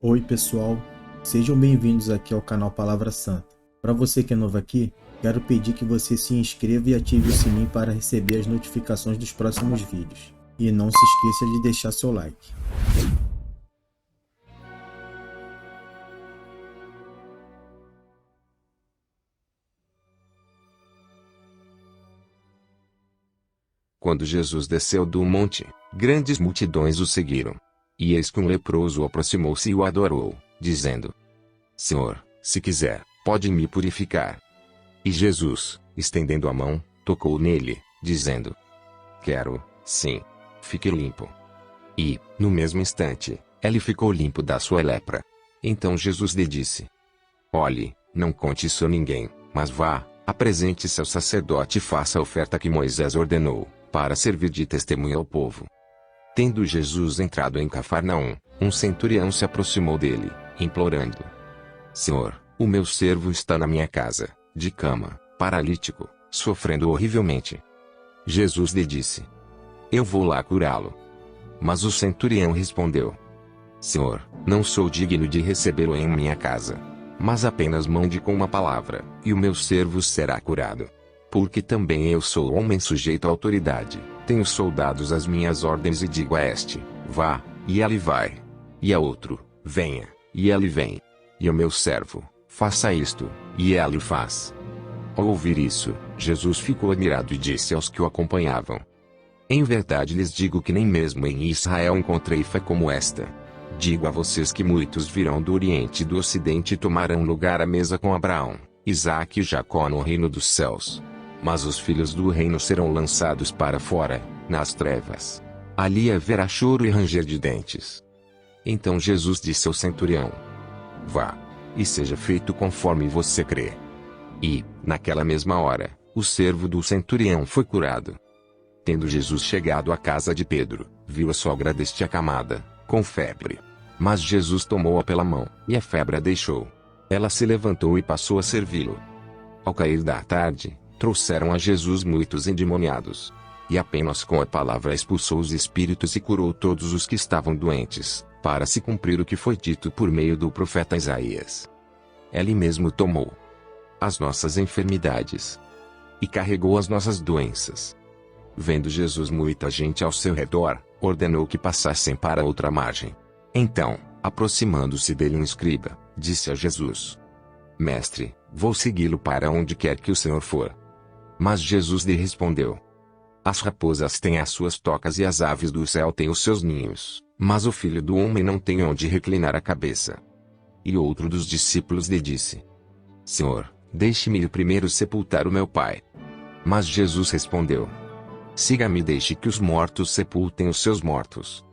Oi, pessoal, sejam bem-vindos aqui ao canal Palavra Santa. Para você que é novo aqui, quero pedir que você se inscreva e ative o sininho para receber as notificações dos próximos vídeos. E não se esqueça de deixar seu like. Quando Jesus desceu do monte, grandes multidões o seguiram. E eis que um leproso aproximou-se e o adorou, dizendo: Senhor, se quiser, pode me purificar. E Jesus, estendendo a mão, tocou nele, dizendo: Quero, sim. Fique limpo. E, no mesmo instante, ele ficou limpo da sua lepra. Então Jesus lhe disse: Olhe, não conte isso a ninguém, mas vá, apresente-se ao sacerdote e faça a oferta que Moisés ordenou, para servir de testemunha ao povo. Tendo Jesus entrado em Cafarnaum, um centurião se aproximou dele, implorando: Senhor, o meu servo está na minha casa, de cama, paralítico, sofrendo horrivelmente. Jesus lhe disse: Eu vou lá curá-lo. Mas o centurião respondeu: Senhor, não sou digno de recebê-lo em minha casa. Mas apenas mande com uma palavra, e o meu servo será curado. Porque também eu sou homem sujeito à autoridade, tenho soldados às minhas ordens e digo a este: vá, e ele vai. E a outro: venha, e ele vem. E ao meu servo: faça isto, e ele o faz. Ao ouvir isso, Jesus ficou admirado e disse aos que o acompanhavam: Em verdade lhes digo que nem mesmo em Israel encontrei fé como esta. Digo a vocês que muitos virão do Oriente e do Ocidente e tomarão lugar à mesa com Abraão, Isaque e Jacó no reino dos céus. Mas os filhos do reino serão lançados para fora, nas trevas. Ali haverá choro e ranger de dentes. Então Jesus disse ao centurião: Vá, e seja feito conforme você crê. E, naquela mesma hora, o servo do centurião foi curado. Tendo Jesus chegado à casa de Pedro, viu a sogra deste acamada, com febre. Mas Jesus tomou-a pela mão, e a febre a deixou. Ela se levantou e passou a servi-lo. Ao cair da tarde, trouxeram a Jesus muitos endemoniados. E apenas com a palavra expulsou os espíritos e curou todos os que estavam doentes, para se cumprir o que foi dito por meio do profeta Isaías. Ele mesmo tomou as nossas enfermidades e carregou as nossas doenças. Vendo Jesus muita gente ao seu redor, ordenou que passassem para outra margem. Então, aproximando-se dele um escriba, disse a Jesus: Mestre, vou segui-lo para onde quer que o Senhor for. Mas Jesus lhe respondeu: As raposas têm as suas tocas e as aves do céu têm os seus ninhos, mas o Filho do Homem não tem onde reclinar a cabeça. E outro dos discípulos lhe disse: Senhor, deixe-me ir primeiro sepultar o meu pai. Mas Jesus respondeu: Siga-me e deixe que os mortos sepultem os seus mortos.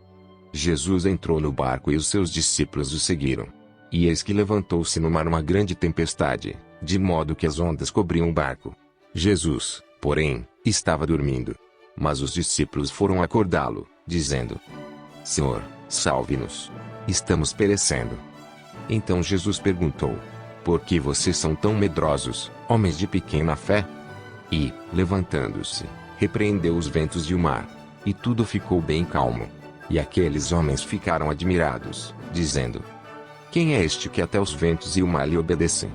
Jesus entrou no barco e os seus discípulos o seguiram. E eis que levantou-se no mar uma grande tempestade, de modo que as ondas cobriam o barco. Jesus, porém, estava dormindo. Mas os discípulos foram acordá-lo, dizendo: Senhor, salve-nos. Estamos perecendo. Então Jesus perguntou: Por que vocês são tão medrosos, homens de pequena fé? E, levantando-se, repreendeu os ventos e o mar. E tudo ficou bem calmo. E aqueles homens ficaram admirados, dizendo: Quem é este que até os ventos e o mar lhe obedecem?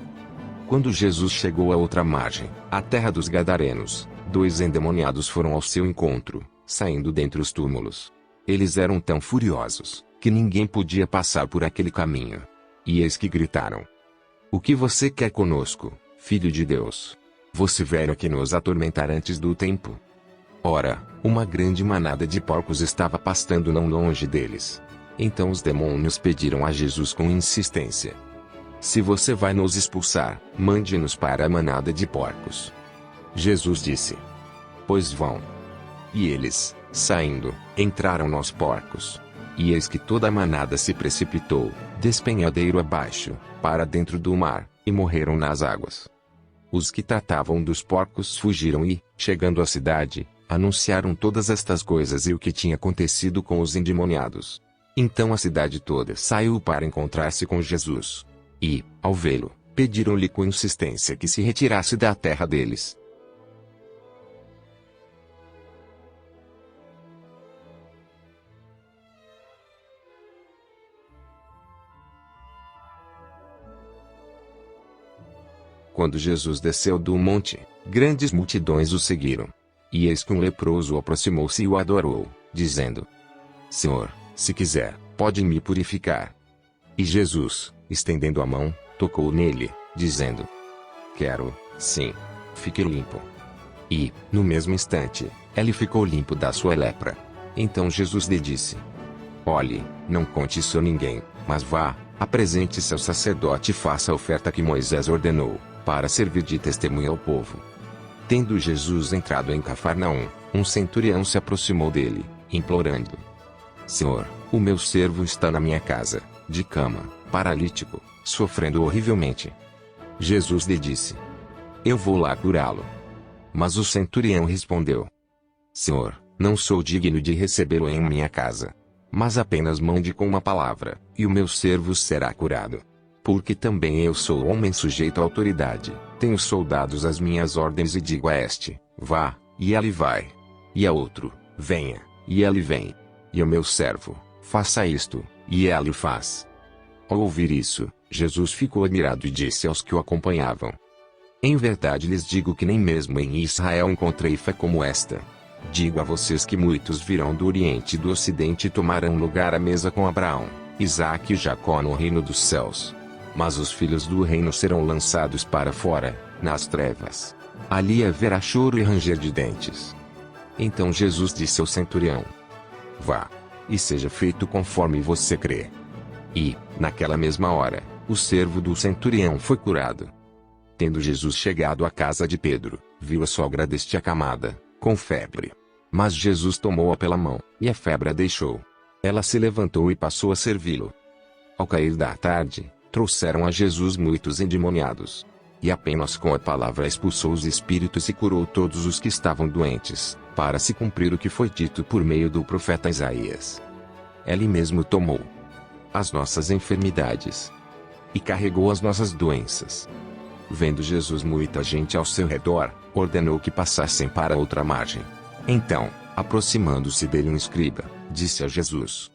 Quando Jesus chegou à outra margem, a terra dos Gadarenos, dois endemoniados foram ao seu encontro, saindo dentre os túmulos. Eles eram tão furiosos, que ninguém podia passar por aquele caminho. E eis que gritaram: O que você quer conosco, Filho de Deus? Você veio aqui nos atormentar antes do tempo? Ora, uma grande manada de porcos estava pastando não longe deles. Então os demônios pediram a Jesus com insistência: Se você vai nos expulsar, mande-nos para a manada de porcos. Jesus disse: Pois vão. E eles, saindo, entraram nos porcos. E eis que toda a manada se precipitou, despenhadeiro abaixo, para dentro do mar, e morreram nas águas. Os que tratavam dos porcos fugiram e, chegando à cidade, anunciaram todas estas coisas e o que tinha acontecido com os endemoniados. Então a cidade toda saiu para encontrar-se com Jesus. E, ao vê-lo, pediram-lhe com insistência que se retirasse da terra deles. Quando Jesus desceu do monte, grandes multidões o seguiram. E eis que um leproso aproximou-se e o adorou, dizendo: Senhor, se quiser, pode me purificar. E Jesus, estendendo a mão, tocou nele, dizendo: Quero, sim. Fique limpo. E, no mesmo instante, ele ficou limpo da sua lepra. Então Jesus lhe disse: Olhe, não conte isso a ninguém, mas vá, apresente-se ao sacerdote e faça a oferta que Moisés ordenou, para servir de testemunha ao povo. Tendo Jesus entrado em Cafarnaum, um centurião se aproximou dele, implorando: Senhor, o meu servo está na minha casa, de cama, paralítico, sofrendo horrivelmente. Jesus lhe disse: Eu vou lá curá-lo. Mas o centurião respondeu: Senhor, não sou digno de recebê-lo em minha casa. Mas apenas mande com uma palavra, e o meu servo será curado. Porque também eu sou homem sujeito à autoridade, tenho soldados às minhas ordens e digo a este: vá, e ele vai. E a outro: venha, e ele vem. E ao meu servo: faça isto, e ele o faz. Ao ouvir isso, Jesus ficou admirado e disse aos que o acompanhavam: Em verdade lhes digo que nem mesmo em Israel encontrei fé como esta. Digo a vocês que muitos virão do Oriente e do Ocidente e tomarão lugar à mesa com Abraão, Isaque e Jacó no reino dos céus. Mas os filhos do reino serão lançados para fora, nas trevas. Ali haverá choro e ranger de dentes. Então Jesus disse ao centurião: Vá, e seja feito conforme você crê. E, naquela mesma hora, o servo do centurião foi curado. Tendo Jesus chegado à casa de Pedro, viu a sogra deste acamada, com febre. Mas Jesus tomou-a pela mão, e a febre a deixou. Ela se levantou e passou a servi-lo. Ao cair da tarde, trouxeram a Jesus muitos endemoniados. E apenas com a palavra expulsou os espíritos e curou todos os que estavam doentes, para se cumprir o que foi dito por meio do profeta Isaías. Ele mesmo tomou as nossas enfermidades e carregou as nossas doenças. Vendo Jesus muita gente ao seu redor, ordenou que passassem para outra margem. Então, aproximando-se dele um escriba, disse a Jesus: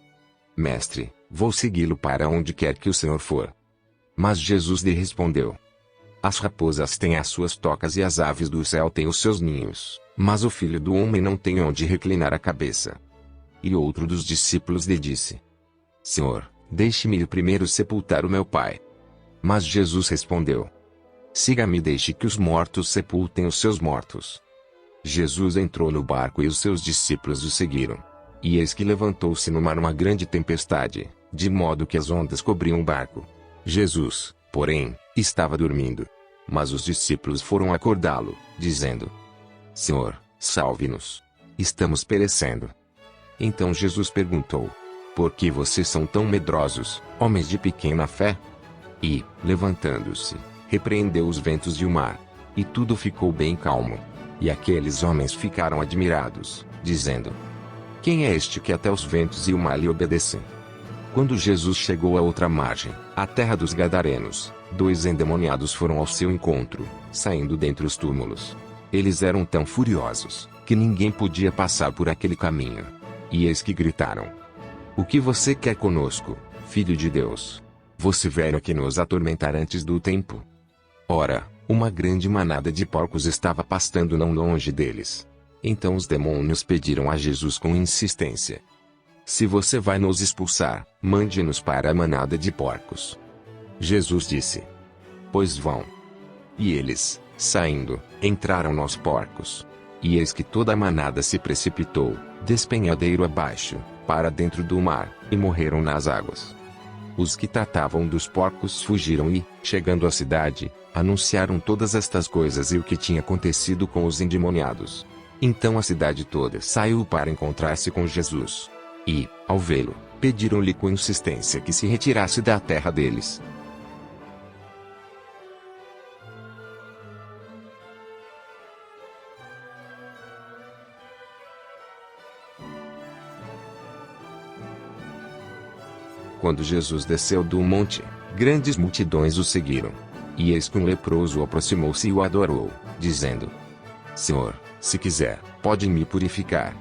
Mestre, vou segui-lo para onde quer que o Senhor for. Mas Jesus lhe respondeu: As raposas têm as suas tocas e as aves do céu têm os seus ninhos, mas o Filho do Homem não tem onde reclinar a cabeça. E outro dos discípulos lhe disse: Senhor, deixe-me ir primeiro sepultar o meu pai. Mas Jesus respondeu: Siga-me e deixe que os mortos sepultem os seus mortos. Jesus entrou no barco e os seus discípulos o seguiram. E eis que levantou-se no mar uma grande tempestade, de modo que as ondas cobriam o barco. Jesus, porém, estava dormindo. Mas os discípulos foram acordá-lo, dizendo: Senhor, salve-nos. Estamos perecendo. Então Jesus perguntou: Por que vocês são tão medrosos, homens de pequena fé? E, levantando-se, repreendeu os ventos e o mar. E tudo ficou bem calmo. E aqueles homens ficaram admirados, dizendo: Quem é este que até os ventos e o mar lhe obedecem? Quando Jesus chegou à outra margem, a terra dos Gadarenos, 2 endemoniados foram ao seu encontro, saindo dentre os túmulos. Eles eram tão furiosos, que ninguém podia passar por aquele caminho. E eis que gritaram: O que você quer conosco, Filho de Deus? Você veio aqui nos atormentar antes do tempo? Ora, uma grande manada de porcos estava pastando não longe deles. Então os demônios pediram a Jesus com insistência: Se você vai nos expulsar, mande-nos para a manada de porcos. Jesus disse: Pois vão. E eles, saindo, entraram nos porcos. E eis que toda a manada se precipitou, despenhadeiro abaixo, para dentro do mar, e morreram nas águas. Os que tratavam dos porcos fugiram e, chegando à cidade, anunciaram todas estas coisas e o que tinha acontecido com os endemoniados. Então a cidade toda saiu para encontrar-se com Jesus. E, ao vê-lo, pediram-lhe com insistência que se retirasse da terra deles. Quando Jesus desceu do monte, grandes multidões o seguiram. E eis que um leproso aproximou-se e o adorou, dizendo: Senhor, se quiser, pode me purificar.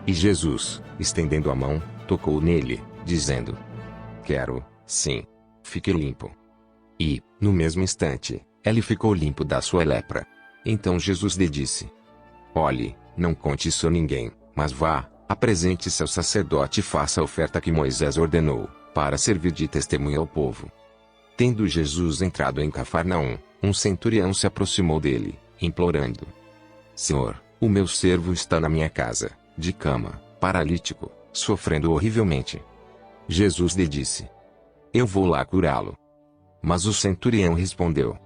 E Jesus, estendendo a mão, tocou nele, dizendo: Quero, sim. Fique limpo. E, no mesmo instante, ele ficou limpo da sua lepra. Então Jesus lhe disse: olhe, não conte isso a ninguém, mas vá, apresente-se ao sacerdote e faça a oferta que Moisés ordenou, para servir de testemunha ao povo. Tendo Jesus entrado em Cafarnaum, um centurião se aproximou dele, implorando: Senhor, o meu servo está na minha casa, de cama, paralítico, sofrendo horrivelmente. Jesus lhe disse: eu vou lá curá-lo. Mas o centurião respondeu: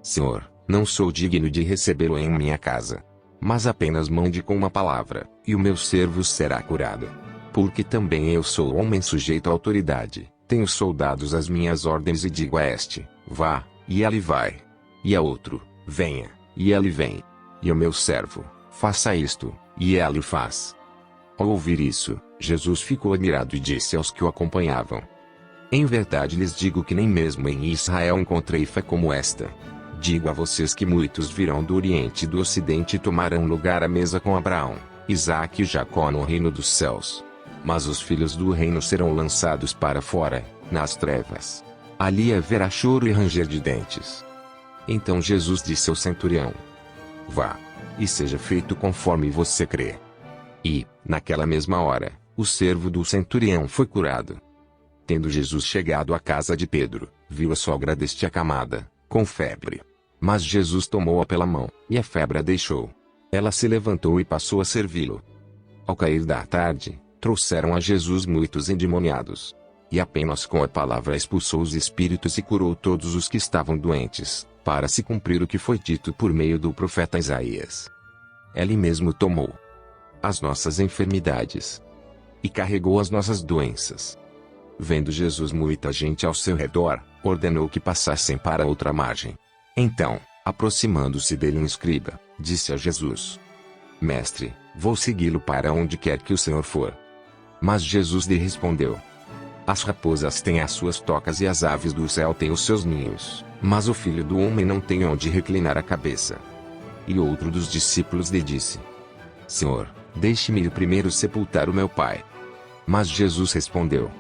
Senhor, não sou digno de recebê-lo em minha casa. Mas apenas mande com uma palavra, e o meu servo será curado. Porque também eu sou homem sujeito à autoridade, tenho soldados às minhas ordens e digo a este: vá, e ele vai. E a outro: venha, e ele vem. E ao meu servo: faça isto, e ele faz. Ao ouvir isso, Jesus ficou admirado e disse aos que o acompanhavam: em verdade lhes digo que nem mesmo em Israel encontrei fé como esta. Digo a vocês que muitos virão do Oriente e do Ocidente e tomarão lugar à mesa com Abraão, Isaque e Jacó no reino dos céus. Mas os filhos do reino serão lançados para fora, nas trevas. Ali haverá choro e ranger de dentes. Então Jesus disse ao centurião: vá, e seja feito conforme você crê. E, naquela mesma hora, o servo do centurião foi curado. Tendo Jesus chegado à casa de Pedro, viu a sogra deste acamada, com febre. Mas Jesus tomou-a pela mão, e a febre a deixou. Ela se levantou e passou a servi-lo. Ao cair da tarde, trouxeram a Jesus muitos endemoniados. E apenas com a palavra expulsou os espíritos e curou todos os que estavam doentes, para se cumprir o que foi dito por meio do profeta Isaías. Ele mesmo tomou as nossas enfermidades e carregou as nossas doenças. Vendo Jesus muita gente ao seu redor, ordenou que passassem para outra margem. Então, aproximando-se dele um escriba, disse a Jesus: Mestre, vou segui-lo para onde quer que o Senhor for. Mas Jesus lhe respondeu: as raposas têm as suas tocas e as aves do céu têm os seus ninhos, mas o Filho do Homem não tem onde reclinar a cabeça. E outro dos discípulos lhe disse: Senhor, deixe-me ir primeiro sepultar o meu pai. Mas Jesus respondeu: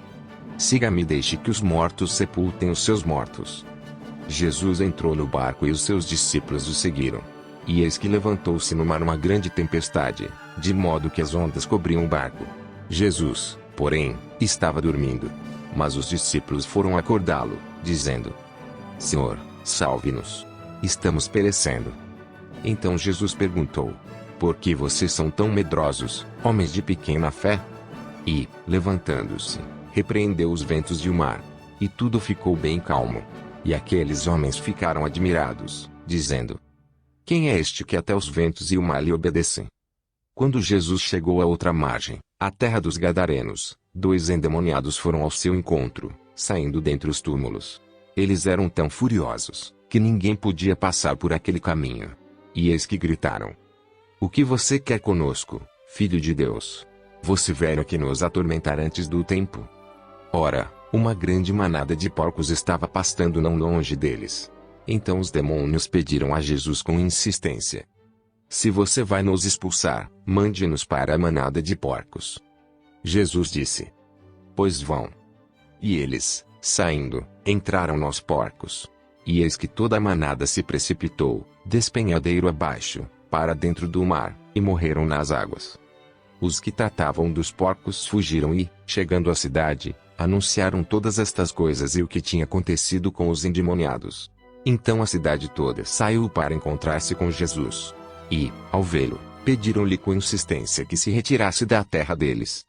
siga-me e deixe que os mortos sepultem os seus mortos. Jesus entrou no barco e os seus discípulos o seguiram. E eis que levantou-se no mar uma grande tempestade, de modo que as ondas cobriam o barco. Jesus, porém, estava dormindo. Mas os discípulos foram acordá-lo, dizendo: Senhor, salve-nos. Estamos perecendo. Então Jesus perguntou: por que vocês são tão medrosos, homens de pequena fé? E, levantando-se, repreendeu os ventos e o mar. E tudo ficou bem calmo. E aqueles homens ficaram admirados, dizendo: quem é este que até os ventos e o mar lhe obedecem? Quando Jesus chegou à outra margem, a terra dos Gadarenos, 2 endemoniados foram ao seu encontro, saindo dentre os túmulos. Eles eram tão furiosos, que ninguém podia passar por aquele caminho. E eis que gritaram: o que você quer conosco, Filho de Deus? Você veio aqui nos atormentar antes do tempo? Ora, uma grande manada de porcos estava pastando não longe deles. Então os demônios pediram a Jesus com insistência: se você vai nos expulsar, mande-nos para a manada de porcos. Jesus disse: pois vão. E eles, saindo, entraram nos porcos. E eis que toda a manada se precipitou, despenhadeiro abaixo, para dentro do mar, e morreram nas águas. Os que tratavam dos porcos fugiram e, chegando à cidade, anunciaram todas estas coisas e o que tinha acontecido com os endemoniados. Então a cidade toda saiu para encontrar-se com Jesus. E, ao vê-lo, pediram-lhe com insistência que se retirasse da terra deles.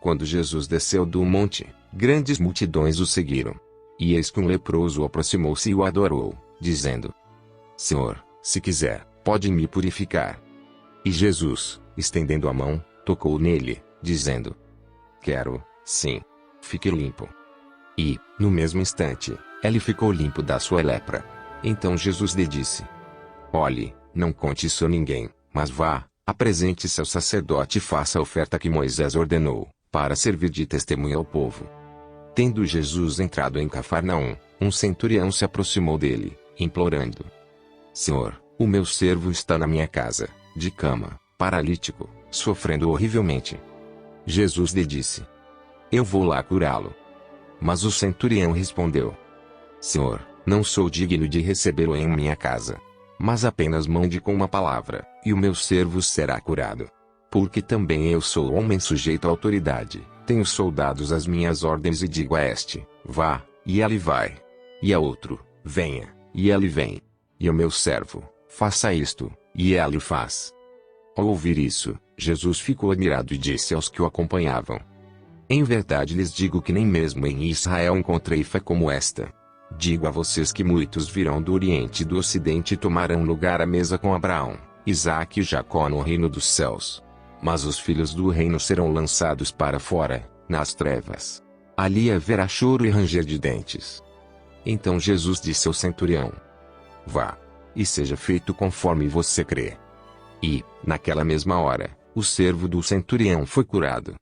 Quando Jesus desceu do monte, grandes multidões o seguiram. E eis que um leproso aproximou-se e o adorou, dizendo: Senhor, se quiser, pode me purificar. E Jesus, estendendo a mão, tocou nele, dizendo: quero, sim. Fique limpo. E, no mesmo instante, ele ficou limpo da sua lepra. Então Jesus lhe disse: olhe, não conte isso a ninguém, mas vá, apresente-se ao sacerdote e faça a oferta que Moisés ordenou, para servir de testemunha ao povo. Tendo Jesus entrado em Cafarnaum, um centurião se aproximou dele, implorando: Senhor, o meu servo está na minha casa, de cama, paralítico, sofrendo horrivelmente. Jesus lhe disse: eu vou lá curá-lo. Mas o centurião respondeu: Senhor, não sou digno de recebê-lo em minha casa. Mas apenas mande com uma palavra, e o meu servo será curado. Porque também eu sou homem sujeito à autoridade, tenho soldados às minhas ordens e digo a este: vá, e ele vai. E a outro: venha, e ele vem. E ao meu servo: faça isto, e ele o faz. Ao ouvir isso, Jesus ficou admirado e disse aos que o acompanhavam: em verdade lhes digo que nem mesmo em Israel encontrei fé como esta. Digo a vocês que muitos virão do Oriente e do Ocidente e tomarão lugar à mesa com Abraão, Isaque e Jacó no reino dos céus. Mas os filhos do reino serão lançados para fora, nas trevas. Ali haverá choro e ranger de dentes. Então Jesus disse ao centurião: vá, e seja feito conforme você crê. E, naquela mesma hora, o servo do centurião foi curado.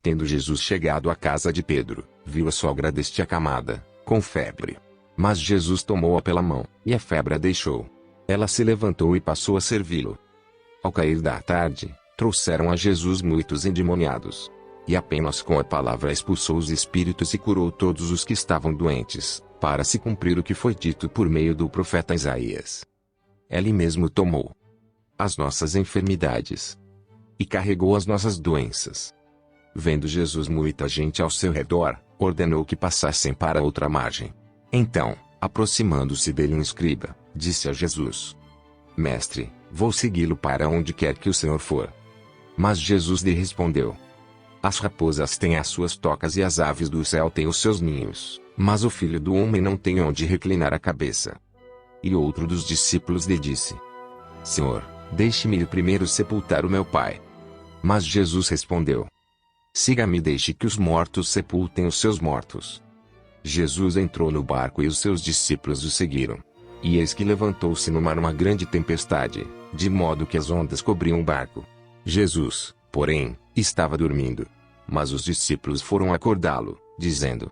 Tendo Jesus chegado à casa de Pedro, viu a sogra deste acamada, com febre. Mas Jesus tomou-a pela mão, e a febre a deixou. Ela se levantou e passou a servi-lo. Ao cair da tarde, trouxeram a Jesus muitos endemoniados. E apenas com a palavra expulsou os espíritos e curou todos os que estavam doentes, para se cumprir o que foi dito por meio do profeta Isaías. Ele mesmo tomou as nossas enfermidades e carregou as nossas doenças. Vendo Jesus muita gente ao seu redor, ordenou que passassem para outra margem. Então, aproximando-se dele um escriba, disse a Jesus: Mestre, vou segui-lo para onde quer que o Senhor for. Mas Jesus lhe respondeu: as raposas têm as suas tocas e as aves do céu têm os seus ninhos, mas o Filho do Homem não tem onde reclinar a cabeça. E outro dos discípulos lhe disse: Senhor, deixe-me ir primeiro sepultar o meu pai. Mas Jesus respondeu: siga-me e deixe que os mortos sepultem os seus mortos. Jesus entrou no barco e os seus discípulos o seguiram. E eis que levantou-se no mar uma grande tempestade, de modo que as ondas cobriam o barco. Jesus, porém, estava dormindo. Mas os discípulos foram acordá-lo, dizendo: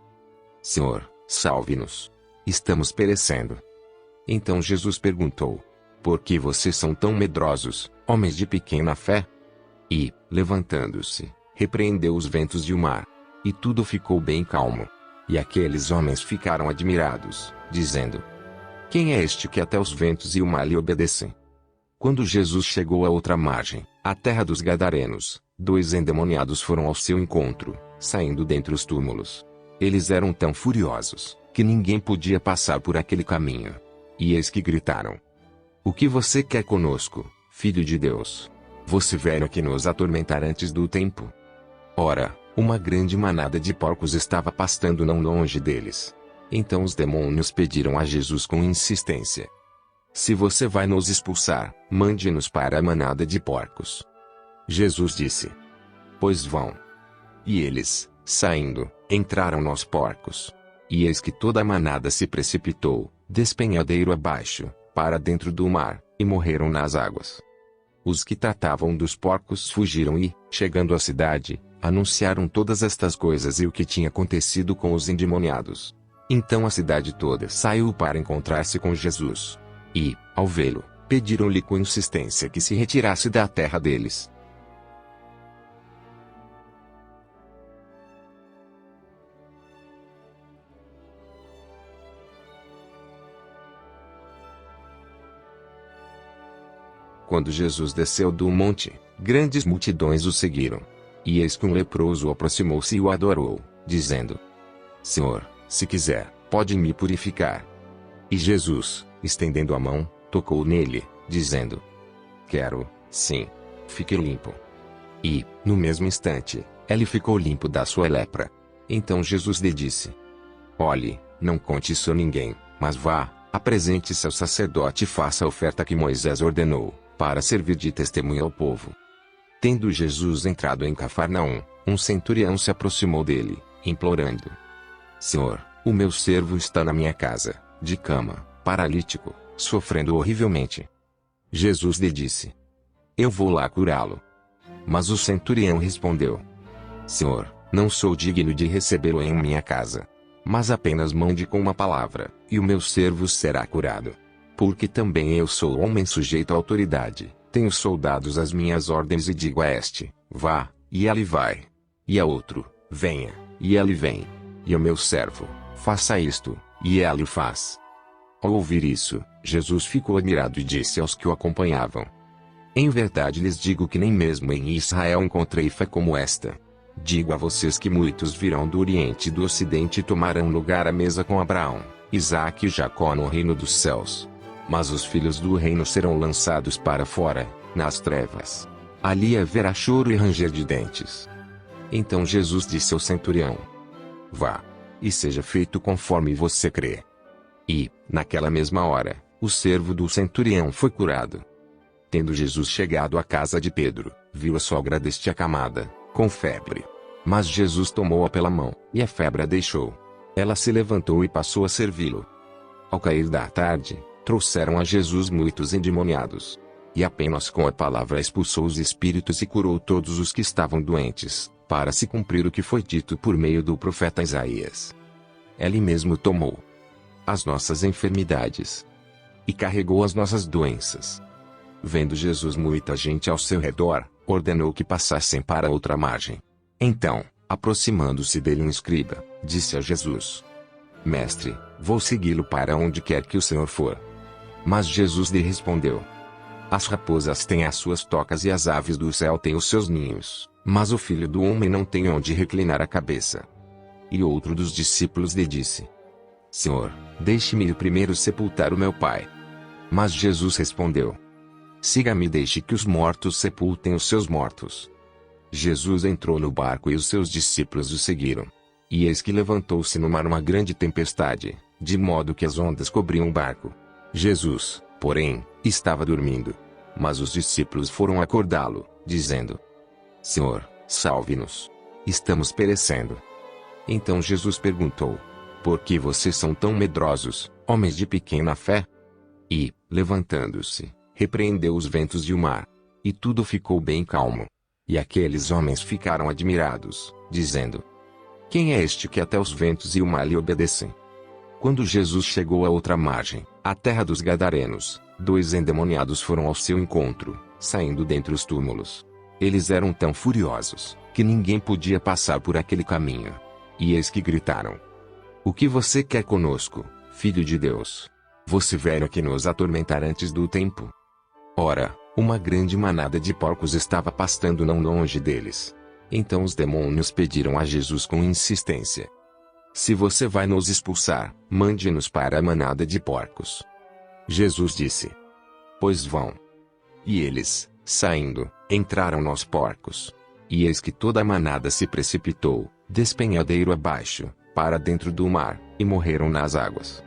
Senhor, salve-nos. Estamos perecendo. Então Jesus perguntou: por que vocês são tão medrosos, homens de pequena fé? E, levantando-se, repreendeu os ventos e o mar. E tudo ficou bem calmo. E aqueles homens ficaram admirados, dizendo: quem é este que até os ventos e o mar lhe obedecem? Quando Jesus chegou à outra margem, a terra dos Gadarenos, 2 endemoniados foram ao seu encontro, saindo dentre os túmulos. Eles eram tão furiosos, que ninguém podia passar por aquele caminho. E eis que gritaram: o que você quer conosco, Filho de Deus? Você veio aqui nos atormentar antes do tempo? Ora, uma grande manada de porcos estava pastando não longe deles. Então os demônios pediram a Jesus com insistência: se você vai nos expulsar, mande-nos para a manada de porcos. Jesus disse: pois vão. E eles, saindo, entraram nos porcos. E eis que toda a manada se precipitou, despenhadeiro abaixo, para dentro do mar, e morreram nas águas. Os que tratavam dos porcos fugiram e, chegando à cidade, anunciaram todas estas coisas e o que tinha acontecido com os endemoniados. Então a cidade toda saiu para encontrar-se com Jesus. E, ao vê-lo, pediram-lhe com insistência que se retirasse da terra deles. Quando Jesus desceu do monte, grandes multidões o seguiram. E eis que um leproso aproximou-se e o adorou, dizendo: Senhor, se quiser, pode me purificar. E Jesus, estendendo a mão, tocou nele, dizendo: quero, sim, fique limpo. E, no mesmo instante, ele ficou limpo da sua lepra. Então Jesus lhe disse: olhe, não conte isso a ninguém, mas vá, apresente-se ao sacerdote e faça a oferta que Moisés ordenou, para servir de testemunha ao povo. Tendo Jesus entrado em Cafarnaum, um centurião se aproximou dele, implorando: Senhor, o meu servo está na minha casa, de cama, paralítico, sofrendo horrivelmente. Jesus lhe disse: eu vou lá curá-lo. Mas o centurião respondeu: Senhor, não sou digno de recebê-lo em minha casa. Mas apenas mande com uma palavra, e o meu servo será curado. Porque também eu sou homem sujeito à autoridade, tenho soldados às minhas ordens e digo a este, vá, e ele vai. E a outro, venha, e ele vem. E ao meu servo, faça isto, e ele o faz. Ao ouvir isso, Jesus ficou admirado e disse aos que o acompanhavam: em verdade lhes digo que nem mesmo em Israel encontrei fé como esta. Digo a vocês que muitos virão do Oriente e do Ocidente e tomarão lugar à mesa com Abraão, Isaque e Jacó no reino dos céus. Mas os filhos do reino serão lançados para fora, nas trevas. Ali haverá choro e ranger de dentes. Então Jesus disse ao centurião: vá, e seja feito conforme você crê. E, naquela mesma hora, o servo do centurião foi curado. Tendo Jesus chegado à casa de Pedro, viu a sogra deste acamada, com febre. Mas Jesus tomou-a pela mão, e a febre a deixou. Ela se levantou e passou a servi-lo. Ao cair da tarde, trouxeram a Jesus muitos endemoniados. E apenas com a palavra expulsou os espíritos e curou todos os que estavam doentes, para se cumprir o que foi dito por meio do profeta Isaías. Ele mesmo tomou as nossas enfermidades e carregou as nossas doenças. Vendo Jesus muita gente ao seu redor, ordenou que passassem para outra margem. Então, aproximando-se dele um escriba, disse a Jesus: Mestre, vou segui-lo para onde quer que o Senhor for. Mas Jesus lhe respondeu: as raposas têm as suas tocas e as aves do céu têm os seus ninhos, mas o Filho do Homem não tem onde reclinar a cabeça. E outro dos discípulos lhe disse: Senhor, deixe-me ir primeiro sepultar o meu pai. Mas Jesus respondeu: siga-me e deixe que os mortos sepultem os seus mortos. Jesus entrou no barco e os seus discípulos o seguiram. E eis que levantou-se no mar uma grande tempestade, de modo que as ondas cobriam o barco. Jesus, porém, estava dormindo. Mas os discípulos foram acordá-lo, dizendo: Senhor, salve-nos. Estamos perecendo. Então Jesus perguntou: por que vocês são tão medrosos, homens de pequena fé? E, levantando-se, repreendeu os ventos e o mar. E tudo ficou bem calmo. E aqueles homens ficaram admirados, dizendo: quem é este que até os ventos e o mar lhe obedecem? Quando Jesus chegou à outra margem, a terra dos Gadarenos, 2 endemoniados foram ao seu encontro, saindo dentre os túmulos. Eles eram tão furiosos, que ninguém podia passar por aquele caminho. E eis que gritaram: o que você quer conosco, Filho de Deus? Você veio aqui nos atormentar antes do tempo? Ora, uma grande manada de porcos estava pastando não longe deles. Então os demônios pediram a Jesus com insistência: se você vai nos expulsar, mande-nos para a manada de porcos. Jesus disse: pois vão. E eles, saindo, entraram nos porcos. E eis que toda a manada se precipitou, despenhadeiro abaixo, para dentro do mar, e morreram nas águas.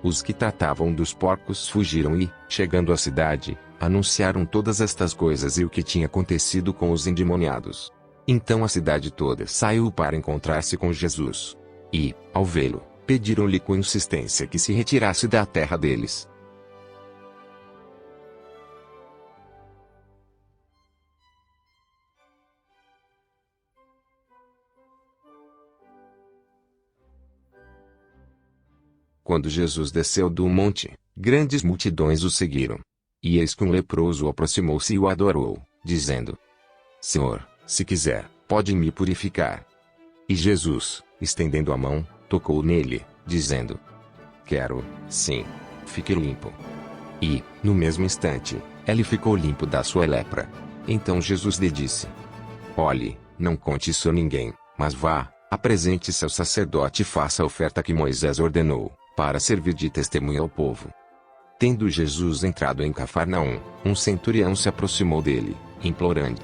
Os que tratavam dos porcos fugiram e, chegando à cidade, anunciaram todas estas coisas e o que tinha acontecido com os endemoniados. Então a cidade toda saiu para encontrar-se com Jesus. E, ao vê-lo, pediram-lhe com insistência que se retirasse da terra deles. Quando Jesus desceu do monte, grandes multidões o seguiram. E eis que um leproso aproximou-se e o adorou, dizendo: Senhor, se quiser, pode me purificar. E Jesus, estendendo a mão, tocou nele, dizendo: quero, sim, fique limpo. E, no mesmo instante, ele ficou limpo da sua lepra. Então Jesus lhe disse: olhe, não conte isso a ninguém, mas vá, apresente-se ao sacerdote e faça a oferta que Moisés ordenou, para servir de testemunha ao povo. Tendo Jesus entrado em Cafarnaum, um centurião se aproximou dele, implorando: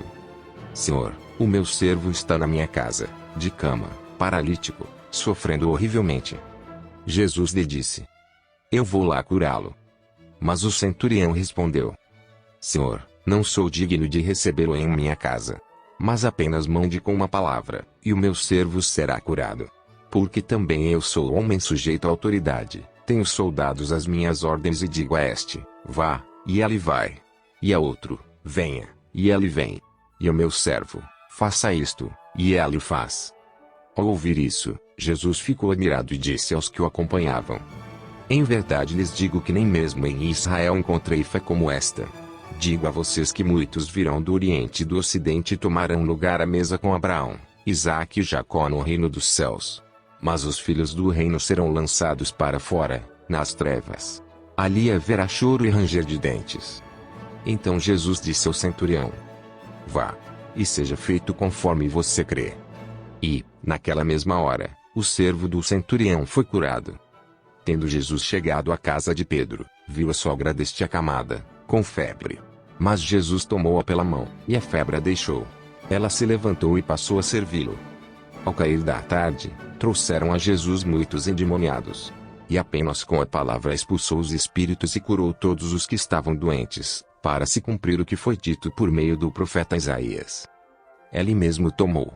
Senhor, o meu servo está na minha casa, de cama, paralítico, sofrendo horrivelmente. Jesus lhe disse: eu vou lá curá-lo. Mas o centurião respondeu: Senhor, não sou digno de recebê-lo em minha casa. Mas apenas mande com uma palavra, e o meu servo será curado. Porque também eu sou homem sujeito à autoridade, tenho soldados às minhas ordens e digo a este: vá, e ele vai. E a outro: venha, e ele vem. E ao meu servo: faça isto, e ele o faz. Ao ouvir isso, Jesus ficou admirado e disse aos que o acompanhavam: Em verdade lhes digo que nem mesmo em Israel encontrei fé como esta. Digo a vocês que muitos virão do Oriente e do Ocidente e tomarão lugar à mesa com Abraão, Isaque e Jacó no reino dos céus. Mas os filhos do reino serão lançados para fora, nas trevas. Ali haverá choro e ranger de dentes. Então Jesus disse ao centurião: Vá, e seja feito conforme você crê. E, naquela mesma hora, o servo do centurião foi curado. Tendo Jesus chegado à casa de Pedro, viu a sogra deste acamada, com febre. Mas Jesus tomou-a pela mão, e a febre a deixou. Ela se levantou e passou a servi-lo. Ao cair da tarde, trouxeram a Jesus muitos endemoniados. E apenas com a palavra expulsou os espíritos e curou todos os que estavam doentes, para se cumprir o que foi dito por meio do profeta Isaías. Ele mesmo tomou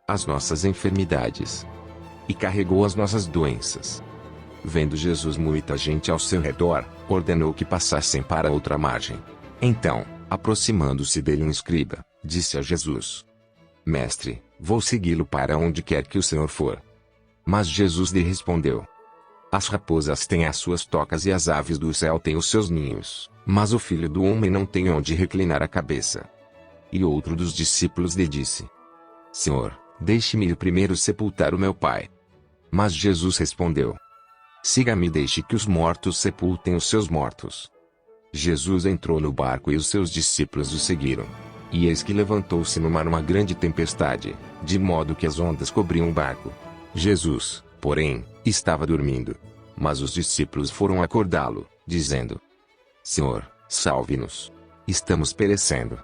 as nossas enfermidades e carregou as nossas doenças. Vendo Jesus muita gente ao seu redor, ordenou que passassem para outra margem. Então, aproximando-se dele um escriba, disse a Jesus: Mestre, vou segui-lo para onde quer que o Senhor for. Mas Jesus lhe respondeu: As raposas têm as suas tocas e as aves do céu têm os seus ninhos, mas o Filho do Homem não tem onde reclinar a cabeça. E outro dos discípulos lhe disse: Senhor, deixe-me ir primeiro sepultar o meu pai. Mas Jesus respondeu: Siga-me e deixe que os mortos sepultem os seus mortos. Jesus entrou no barco e os seus discípulos o seguiram. E eis que levantou-se no mar uma grande tempestade, de modo que as ondas cobriam o barco. Jesus, porém, estava dormindo. Mas os discípulos foram acordá-lo, dizendo: Senhor, salve-nos. Estamos perecendo.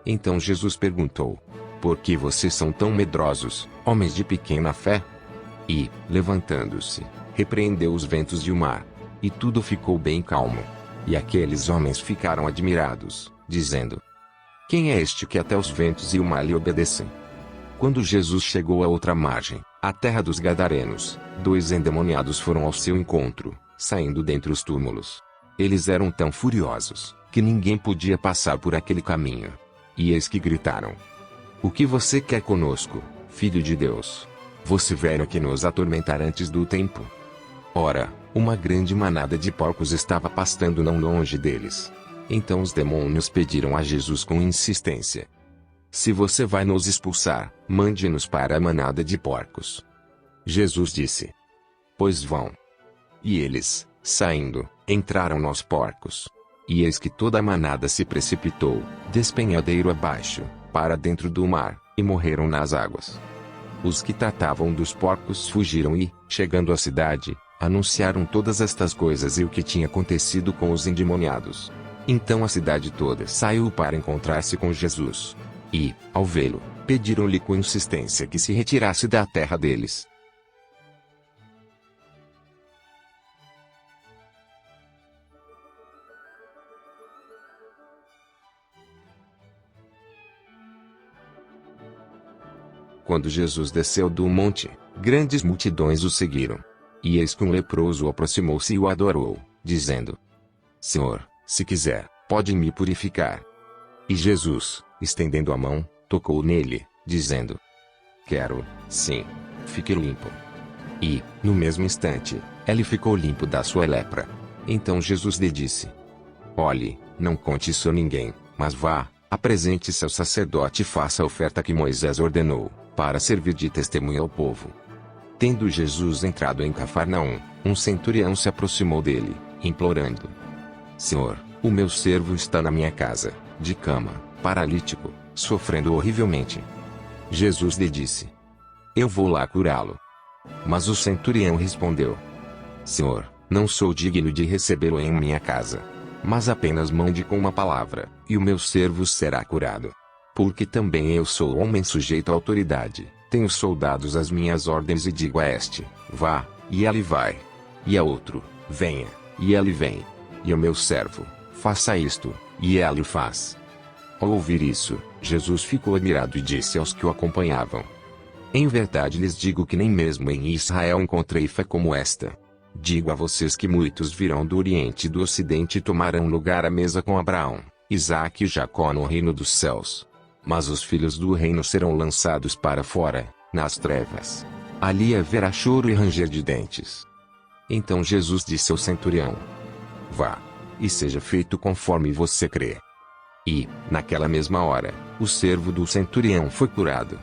Então Jesus perguntou: Por que vocês são tão medrosos, homens de pequena fé? E, levantando-se, repreendeu os ventos e o mar. E tudo ficou bem calmo. E aqueles homens ficaram admirados, dizendo: Quem é este que até os ventos e o mar lhe obedecem? Quando Jesus chegou à outra margem, a terra dos Gadarenos, 2 endemoniados foram ao seu encontro, saindo dentre os túmulos. Eles eram tão furiosos, que ninguém podia passar por aquele caminho. E eis que gritaram: O que você quer conosco, Filho de Deus? Você veio aqui nos atormentar antes do tempo? Ora, uma grande manada de porcos estava pastando não longe deles. Então os demônios pediram a Jesus com insistência: Se você vai nos expulsar, mande-nos para a manada de porcos. Jesus disse: Pois vão. E eles, saindo, entraram nos porcos. E eis que toda a manada se precipitou, despenhadeiro abaixo, para dentro do mar, e morreram nas águas. Os que tratavam dos porcos fugiram e, chegando à cidade, anunciaram todas estas coisas e o que tinha acontecido com os endemoniados. Então a cidade toda saiu para encontrar-se com Jesus. E, ao vê-lo, pediram-lhe com insistência que se retirasse da terra deles. Quando Jesus desceu do monte, grandes multidões o seguiram. E eis que um leproso aproximou-se e o adorou, dizendo: Senhor, se quiser, pode me purificar. E Jesus, estendendo a mão, tocou nele, dizendo: Quero, sim, fique limpo. E, no mesmo instante, ele ficou limpo da sua lepra. Então Jesus lhe disse: Olhe, não conte isso a ninguém, mas vá, apresente-se ao sacerdote e faça a oferta que Moisés ordenou, para servir de testemunha ao povo. Tendo Jesus entrado em Cafarnaum, um centurião se aproximou dele, implorando: Senhor, o meu servo está na minha casa, de cama, paralítico, sofrendo horrivelmente. Jesus lhe disse: Eu vou lá curá-lo. Mas o centurião respondeu: Senhor, não sou digno de recebê-lo em minha casa. Mas apenas mande com uma palavra, e o meu servo será curado. Porque também eu sou homem sujeito à autoridade. Tenho soldados às minhas ordens e digo a este: vá, e ele vai. E a outro: venha, e ele vem. E ao meu servo: faça isto, e ele o faz. Ao ouvir isso, Jesus ficou admirado e disse aos que o acompanhavam: Em verdade lhes digo que nem mesmo em Israel encontrei fé como esta. Digo a vocês que muitos virão do Oriente e do Ocidente e tomarão lugar à mesa com Abraão, Isaque e Jacó no reino dos céus. Mas os filhos do reino serão lançados para fora, nas trevas. Ali haverá choro e ranger de dentes. Então Jesus disse ao centurião: vá, e seja feito conforme você crê. E, naquela mesma hora, o servo do centurião foi curado.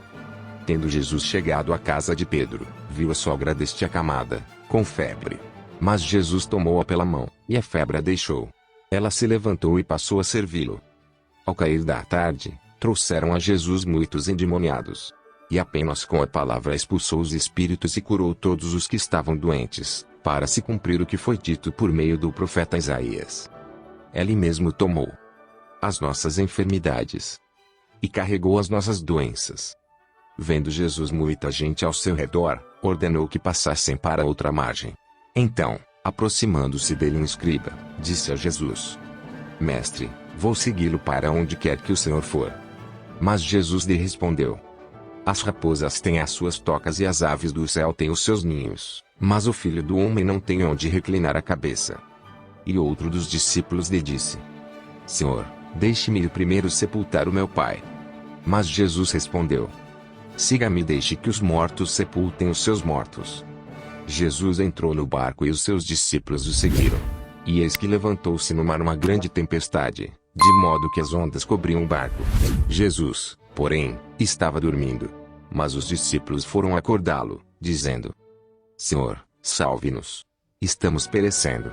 Tendo Jesus chegado à casa de Pedro, viu a sogra deste acamada, com febre. Mas Jesus tomou-a pela mão, e a febre a deixou. Ela se levantou e passou a servi-lo. Ao cair da tarde, trouxeram a Jesus muitos endemoniados. E apenas com a palavra expulsou os espíritos e curou todos os que estavam doentes, para se cumprir o que foi dito por meio do profeta Isaías. Ele mesmo tomou as nossas enfermidades e carregou as nossas doenças. Vendo Jesus muita gente ao seu redor, ordenou que passassem para outra margem. Então, aproximando-se dele um escriba, disse a Jesus: Mestre, vou segui-lo para onde quer que o Senhor for. Mas Jesus lhe respondeu: As raposas têm as suas tocas e as aves do céu têm os seus ninhos, mas o Filho do Homem não tem onde reclinar a cabeça. E outro dos discípulos lhe disse: Senhor, deixe-me ir primeiro sepultar o meu pai. Mas Jesus respondeu: Siga-me e deixe que os mortos sepultem os seus mortos. Jesus entrou no barco e os seus discípulos o seguiram. E eis que levantou-se no mar uma grande tempestade, de modo que as ondas cobriam o barco. Jesus, porém, estava dormindo. Mas os discípulos foram acordá-lo, dizendo: Senhor, salve-nos. Estamos perecendo.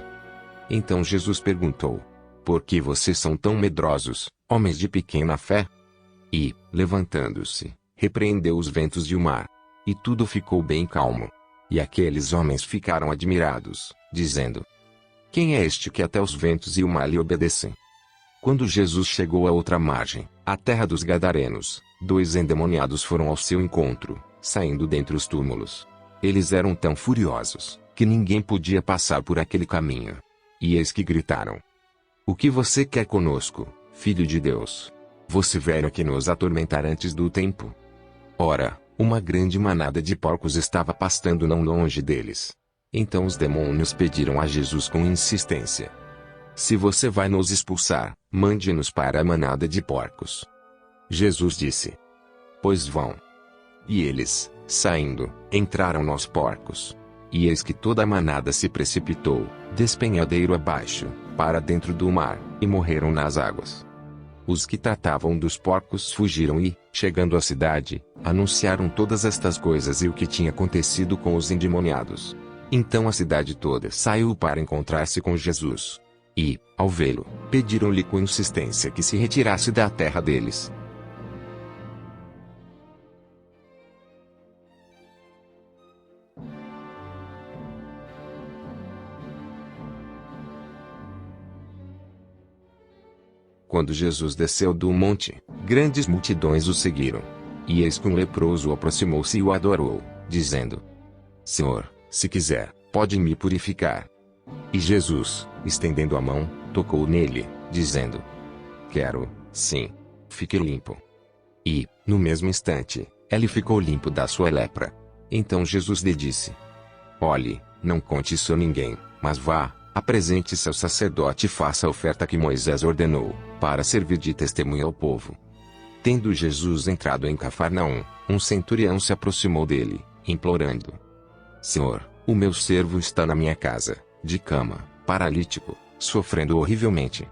Então Jesus perguntou: Por que vocês são tão medrosos, homens de pequena fé? E, levantando-se, repreendeu os ventos e o mar. E tudo ficou bem calmo. E aqueles homens ficaram admirados, dizendo: Quem é este que até os ventos e o mar lhe obedecem? Quando Jesus chegou à outra margem, a terra dos Gadarenos, 2 endemoniados foram ao seu encontro, saindo dentre os túmulos. Eles eram tão furiosos, que ninguém podia passar por aquele caminho. E eis que gritaram: O que você quer conosco, Filho de Deus? Você veio aqui nos atormentar antes do tempo? Ora, uma grande manada de porcos estava pastando não longe deles. Então os demônios pediram a Jesus com insistência: Se você vai nos expulsar, mande-nos para a manada de porcos. Jesus disse: Pois vão. E eles, saindo, entraram nos porcos. E eis que toda a manada se precipitou, despenhadeiro abaixo, para dentro do mar, e morreram nas águas. Os que tratavam dos porcos fugiram e, chegando à cidade, anunciaram todas estas coisas e o que tinha acontecido com os endemoniados. Então a cidade toda saiu para encontrar-se com Jesus. E, ao vê-lo, pediram-lhe com insistência que se retirasse da terra deles. Quando Jesus desceu do monte, grandes multidões o seguiram. E eis que um leproso aproximou-se e o adorou, dizendo: Senhor, se quiser, pode me purificar. E Jesus, estendendo a mão, tocou nele, dizendo: Quero, sim. Fique limpo. E, no mesmo instante, ele ficou limpo da sua lepra. Então Jesus lhe disse: Olhe, não conte isso a ninguém, mas vá, apresente-se ao sacerdote e faça a oferta que Moisés ordenou, para servir de testemunha ao povo. Tendo Jesus entrado em Cafarnaum, um centurião se aproximou dele, implorando: Senhor, o meu servo está na minha casa, de cama, paralítico, sofrendo horrivelmente.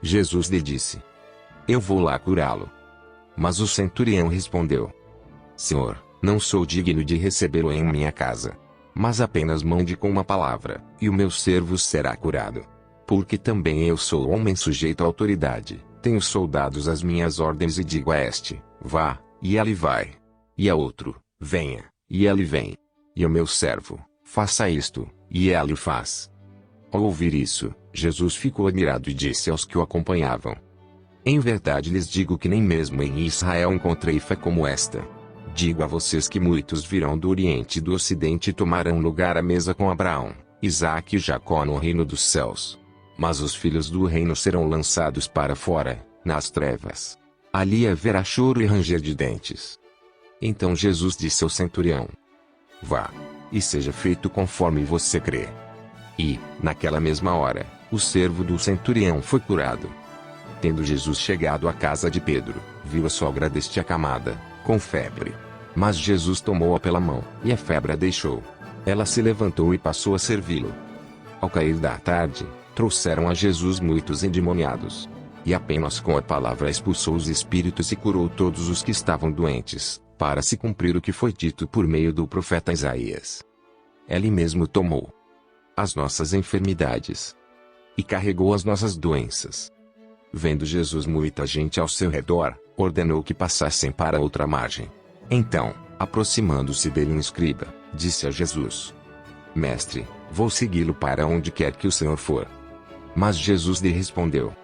Jesus lhe disse: Eu vou lá curá-lo. Mas o centurião respondeu: Senhor, não sou digno de recebê-lo em minha casa. Mas apenas mande com uma palavra, e o meu servo será curado. Porque também eu sou homem sujeito à autoridade, tenho soldados às minhas ordens e digo a este: vá, e ele vai. E a outro: venha, e ele vem. E ao meu servo: faça isto, e ele o faz. Ao ouvir isso, Jesus ficou admirado e disse aos que o acompanhavam: Em verdade lhes digo que nem mesmo em Israel encontrei fé como esta. Digo a vocês que muitos virão do Oriente e do Ocidente e tomarão lugar à mesa com Abraão, Isaque e Jacó no reino dos céus. Mas os filhos do reino serão lançados para fora, nas trevas. Ali haverá choro e ranger de dentes. Então Jesus disse ao centurião: Vá, e seja feito conforme você crê. E, naquela mesma hora, o servo do centurião foi curado. Tendo Jesus chegado à casa de Pedro, viu a sogra deste acamada, com febre. Mas Jesus tomou-a pela mão, e a febre a deixou. Ela se levantou e passou a servi-lo. Ao cair da tarde, trouxeram a Jesus muitos endemoniados. E apenas com a palavra expulsou os espíritos e curou todos os que estavam doentes, para se cumprir o que foi dito por meio do profeta Isaías. Ele mesmo tomou as nossas enfermidades e carregou as nossas doenças. Vendo Jesus muita gente ao seu redor, ordenou que passassem para outra margem. Então, aproximando-se dele um escriba, disse a Jesus: Mestre, vou segui-lo para onde quer que o Senhor for. Mas Jesus lhe respondeu: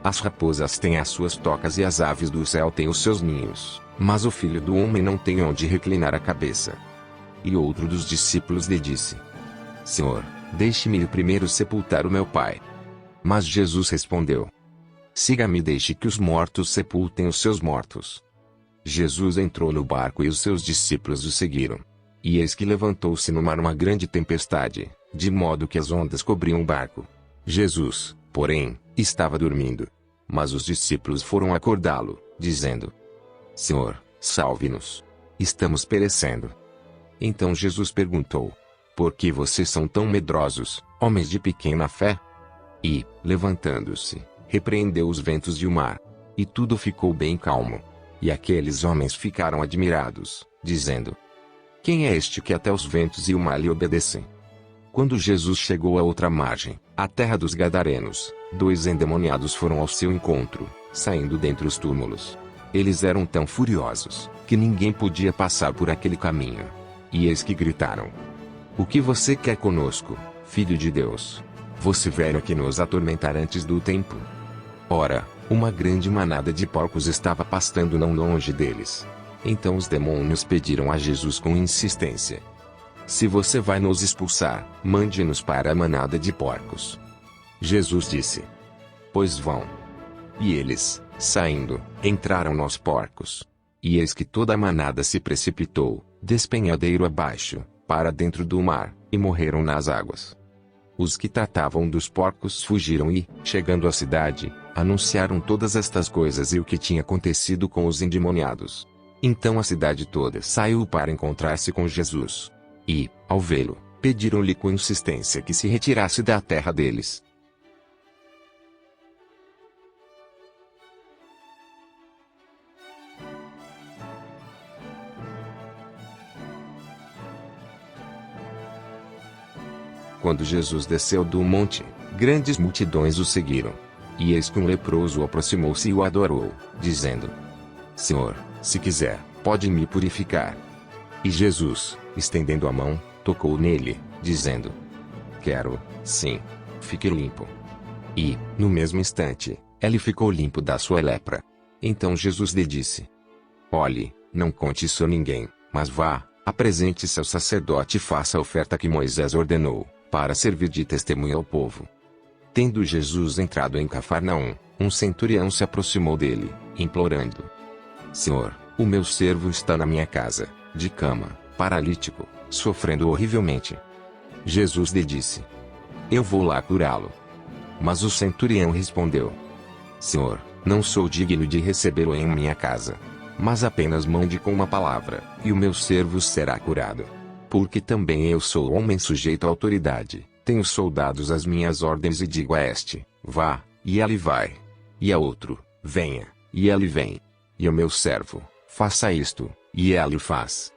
As raposas têm as suas tocas e as aves do céu têm os seus ninhos, mas o Filho do Homem não tem onde reclinar a cabeça. E outro dos discípulos lhe disse: Senhor, deixe-me ir primeiro sepultar o meu pai. Mas Jesus respondeu: Siga-me e deixe que os mortos sepultem os seus mortos. Jesus entrou no barco e os seus discípulos o seguiram. E eis que levantou-se no mar uma grande tempestade, de modo que as ondas cobriam o barco. Jesus, porém, estava dormindo. Mas os discípulos foram acordá-lo, dizendo: Senhor, salve-nos. Estamos perecendo. Então Jesus perguntou: Por que vocês são tão medrosos, homens de pequena fé? E, levantando-se, repreendeu os ventos e o mar. E tudo ficou bem calmo. E aqueles homens ficaram admirados, dizendo: Quem é este que até os ventos e o mar lhe obedecem? Quando Jesus chegou à outra margem, a terra dos Gadarenos, 2 endemoniados foram ao seu encontro, saindo dentre os túmulos. Eles eram tão furiosos, que ninguém podia passar por aquele caminho. E eis que gritaram: O que você quer conosco, Filho de Deus? Você veio aqui nos atormentar antes do tempo? Ora, uma grande manada de porcos estava pastando não longe deles. Então os demônios pediram a Jesus com insistência: Se você vai nos expulsar, mande-nos para a manada de porcos. Jesus disse: Pois vão. E eles, saindo, entraram nos porcos. E eis que toda a manada se precipitou, despenhadeiro abaixo, para dentro do mar, e morreram nas águas. Os que tratavam dos porcos fugiram e, chegando à cidade, anunciaram todas estas coisas e o que tinha acontecido com os endemoniados. Então a cidade toda saiu para encontrar-se com Jesus. E, ao vê-lo, pediram-lhe com insistência que se retirasse da terra deles. Quando Jesus desceu do monte, grandes multidões o seguiram. E eis que um leproso aproximou-se e o adorou, dizendo: Senhor, se quiser, pode me purificar. E Jesus, estendendo a mão, tocou nele, dizendo: Quero, sim, fique limpo. E, no mesmo instante, ele ficou limpo da sua lepra. Então Jesus lhe disse: Olhe, não conte isso a ninguém, mas vá, apresente-se ao sacerdote e faça a oferta que Moisés ordenou, para servir de testemunha ao povo. Tendo Jesus entrado em Cafarnaum, um centurião se aproximou dele, implorando: Senhor, o meu servo está na minha casa, de cama, paralítico, sofrendo horrivelmente. Jesus lhe disse: Eu vou lá curá-lo. Mas o centurião respondeu: Senhor, não sou digno de recebê-lo em minha casa. Mas apenas mande com uma palavra, e o meu servo será curado. Porque também eu sou homem sujeito à autoridade, tenho soldados às minhas ordens e digo a este: vá, e ele vai. E a outro: venha, e ele vem. E ao meu servo: faça isto, e ele o faz.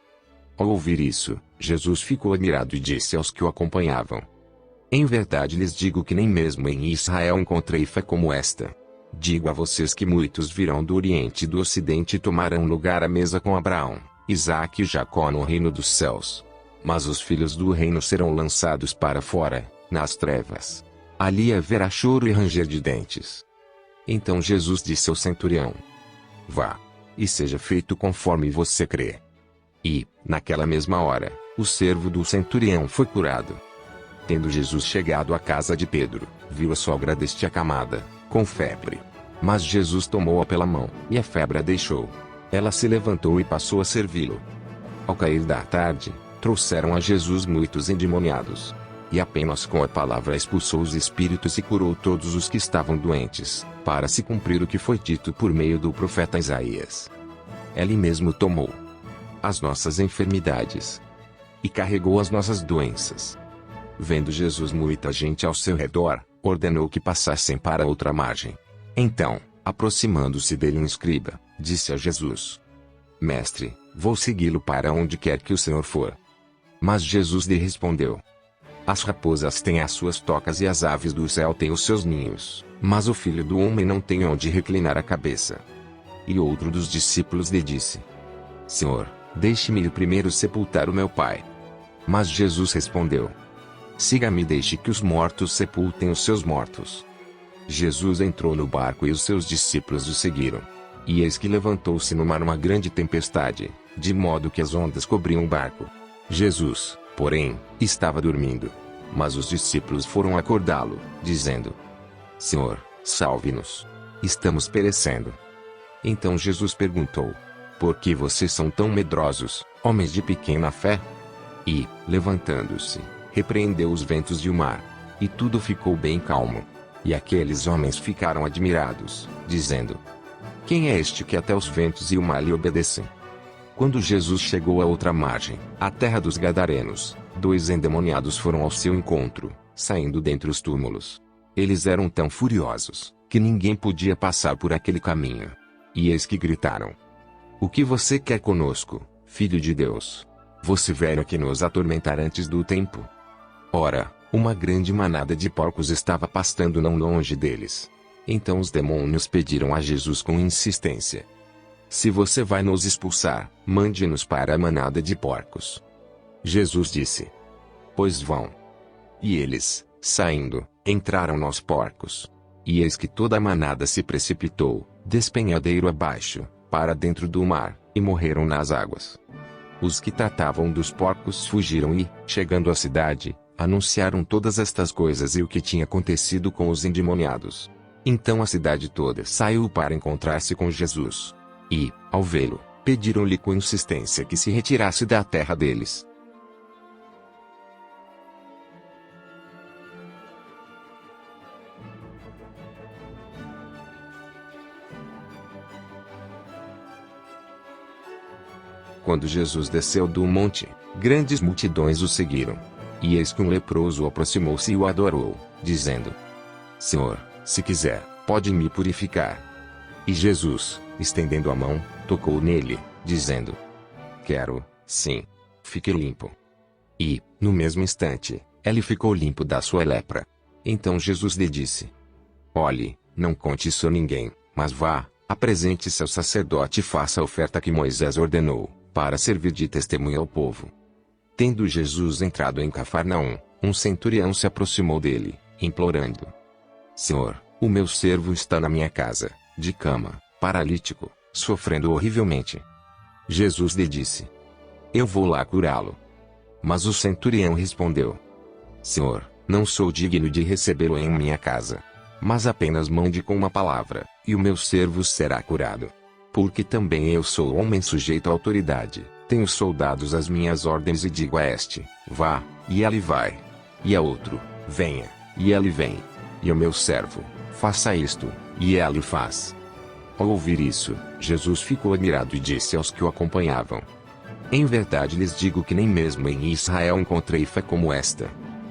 Ao ouvir isso, Jesus ficou admirado e disse aos que o acompanhavam: Em verdade lhes digo que nem mesmo em Israel encontrei fé como esta. Digo a vocês que muitos virão do Oriente e do Ocidente e tomarão lugar à mesa com Abraão, Isaque e Jacó no reino dos céus. Mas os filhos do reino serão lançados para fora, nas trevas. Ali haverá choro e ranger de dentes. Então Jesus disse ao centurião: Vá, e seja feito conforme você crê. E, naquela mesma hora, o servo do centurião foi curado. Tendo Jesus chegado à casa de Pedro, viu a sogra deste acamada, com febre. Mas Jesus tomou-a pela mão, e a febre a deixou. Ela se levantou e passou a servi-lo. Ao cair da tarde, trouxeram a Jesus muitos endemoniados. E apenas com a palavra expulsou os espíritos e curou todos os que estavam doentes, para se cumprir o que foi dito por meio do profeta Isaías. Ele mesmo tomou as nossas enfermidades e carregou as nossas doenças. Vendo Jesus muita gente ao seu redor, ordenou que passassem para outra margem. Então, aproximando-se dele um escriba, disse a Jesus: Mestre, vou segui-lo para onde quer que o Senhor for. Mas Jesus lhe respondeu: As raposas têm as suas tocas e as aves do céu têm os seus ninhos, mas o Filho do Homem não tem onde reclinar a cabeça. E outro dos discípulos lhe disse: Senhor, deixe-me ir primeiro sepultar o meu pai. Mas Jesus respondeu: Siga-me e deixe que os mortos sepultem os seus mortos. Jesus entrou no barco e os seus discípulos o seguiram. E eis que levantou-se no mar uma grande tempestade, de modo que as ondas cobriam o barco. Jesus, porém, estava dormindo. Mas os discípulos foram acordá-lo, dizendo: Senhor, salve-nos. Estamos perecendo. Então Jesus perguntou: Por que vocês são tão medrosos, homens de pequena fé? E, levantando-se, repreendeu os ventos e o mar. E tudo ficou bem calmo. E aqueles homens ficaram admirados, dizendo: Quem é este que até os ventos e o mar lhe obedecem? Quando Jesus chegou à outra margem, a terra dos Gadarenos, 2 endemoniados foram ao seu encontro, saindo dentre os túmulos. Eles eram tão furiosos, que ninguém podia passar por aquele caminho. E eis que gritaram: O que você quer conosco, Filho de Deus? Você veio aqui nos atormentar antes do tempo? Ora, uma grande manada de porcos estava pastando não longe deles. Então os demônios pediram a Jesus com insistência: Se você vai nos expulsar, mande-nos para a manada de porcos. Jesus disse: Pois vão. E eles, saindo, entraram nos porcos. E eis que toda a manada se precipitou, despenhadeiro abaixo, para dentro do mar, e morreram nas águas. Os que tratavam dos porcos fugiram e, chegando à cidade, anunciaram todas estas coisas e o que tinha acontecido com os endemoniados. Então a cidade toda saiu para encontrar-se com Jesus. E, ao vê-lo, pediram-lhe com insistência que se retirasse da terra deles. Quando Jesus desceu do monte, grandes multidões o seguiram. E eis que um leproso aproximou-se e o adorou, dizendo: Senhor, se quiser, pode me purificar. E Jesus, estendendo a mão, tocou nele, dizendo: Quero, sim. Fique limpo. E, no mesmo instante, ele ficou limpo da sua lepra. Então Jesus lhe disse: Olhe, não conte isso a ninguém, mas vá, apresente-se ao sacerdote e faça a oferta que Moisés ordenou, para servir de testemunha ao povo. Tendo Jesus entrado em Cafarnaum, um centurião se aproximou dele, implorando: Senhor, o meu servo está na minha casa, de cama, paralítico, sofrendo horrivelmente. Jesus lhe disse: Eu vou lá curá-lo. Mas o centurião respondeu: Senhor, não sou digno de recebê-lo em minha casa. Mas apenas mande com uma palavra, e o meu servo será curado. Porque também eu sou homem sujeito à autoridade. Tenho soldados às minhas ordens e digo a este: vá, e ele vai. E a outro: venha, e ele vem. E ao meu servo: faça isto, e ele faz. Ao ouvir isso, Jesus ficou admirado e disse aos que o acompanhavam: Em verdade lhes digo que nem mesmo em Israel encontrei fé como esta.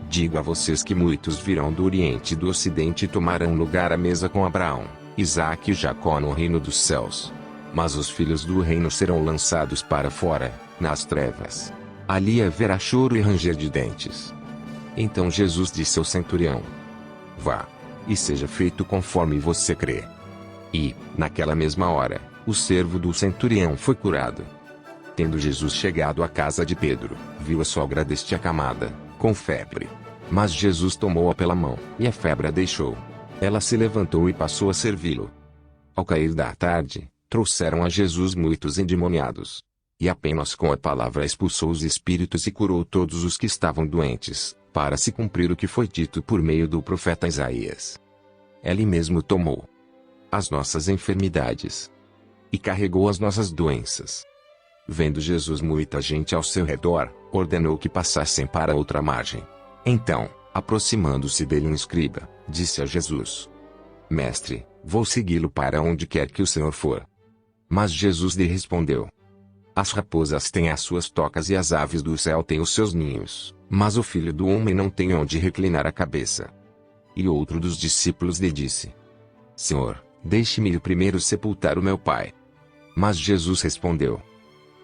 Digo a vocês que muitos virão do Oriente e do Ocidente e tomarão lugar à mesa com Abraão, Isaque e Jacó no reino dos céus. Mas os filhos do reino serão lançados para fora, nas trevas. Ali haverá choro e ranger de dentes. Então Jesus disse ao centurião: Vá, e seja feito conforme você crê. E, naquela mesma hora, o servo do centurião foi curado. Tendo Jesus chegado à casa de Pedro, viu a sogra deste acamada, com febre. Mas Jesus tomou-a pela mão, e a febre a deixou. Ela se levantou e passou a servi-lo. Ao cair da tarde, trouxeram a Jesus muitos endemoniados. E apenas com a palavra expulsou os espíritos e curou todos os que estavam doentes, para se cumprir o que foi dito por meio do profeta Isaías. Ele mesmo tomou as nossas enfermidades e carregou as nossas doenças. Vendo Jesus muita gente ao seu redor, ordenou que passassem para outra margem. Então, aproximando-se dele um escriba, disse a Jesus: Mestre, vou segui-lo para onde quer que o Senhor for. Mas Jesus lhe respondeu: As raposas têm as suas tocas e as aves do céu têm os seus ninhos, mas o Filho do Homem não tem onde reclinar a cabeça. E outro dos discípulos lhe disse: Senhor, deixe-me ir primeiro sepultar o meu pai. Mas Jesus respondeu: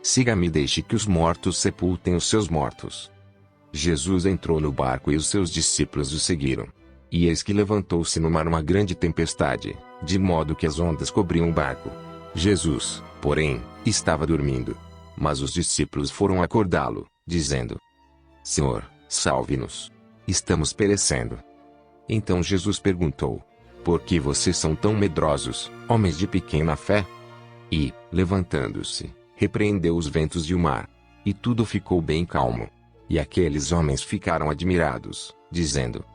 Siga-me e deixe que os mortos sepultem os seus mortos. Jesus entrou no barco e os seus discípulos o seguiram. E eis que levantou-se no mar uma grande tempestade, de modo que as ondas cobriam o barco. Jesus, porém, estava dormindo. Mas os discípulos foram acordá-lo, dizendo: Senhor, salve-nos. Estamos perecendo. Então Jesus perguntou: Por que vocês são tão medrosos, homens de pequena fé? E, levantando-se, repreendeu os ventos e o mar. E tudo ficou bem calmo. E aqueles homens ficaram admirados, dizendo: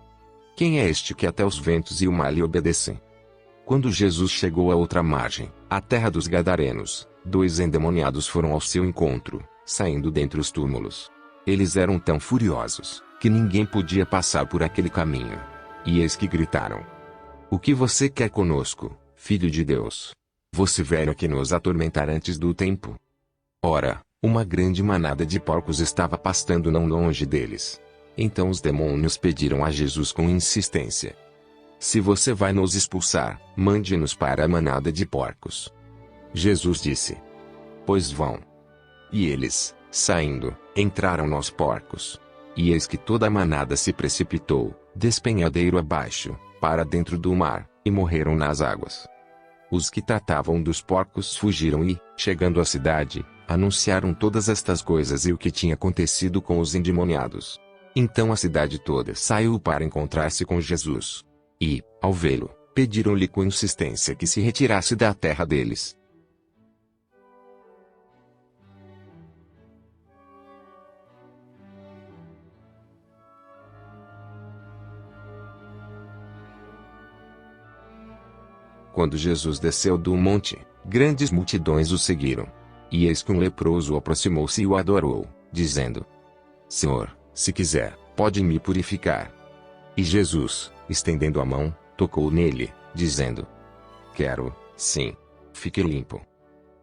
Quem é este que até os ventos e o mar lhe obedecem? Quando Jesus chegou à outra margem, a terra dos Gadarenos, 2 endemoniados foram ao seu encontro, saindo dentre os túmulos. Eles eram tão furiosos, que ninguém podia passar por aquele caminho. E eis que gritaram: O que você quer conosco, Filho de Deus? Você veio aqui nos atormentar antes do tempo? Ora, uma grande manada de porcos estava pastando não longe deles. Então os demônios pediram a Jesus com insistência: Se você vai nos expulsar, mande-nos para a manada de porcos. Jesus disse: Pois vão. E eles, saindo, entraram nos porcos. E eis que toda a manada se precipitou, despenhadeiro abaixo, para dentro do mar, e morreram nas águas. Os que tratavam dos porcos fugiram e, chegando à cidade, anunciaram todas estas coisas e o que tinha acontecido com os endemoniados. Então a cidade toda saiu para encontrar-se com Jesus. E, ao vê-lo, pediram-lhe com insistência que se retirasse da terra deles. Quando Jesus desceu do monte, grandes multidões o seguiram. E eis que um leproso aproximou-se e o adorou, dizendo: Senhor, se quiser, pode me purificar. E Jesus, estendendo a mão, tocou nele, dizendo: Quero, sim. Fique limpo.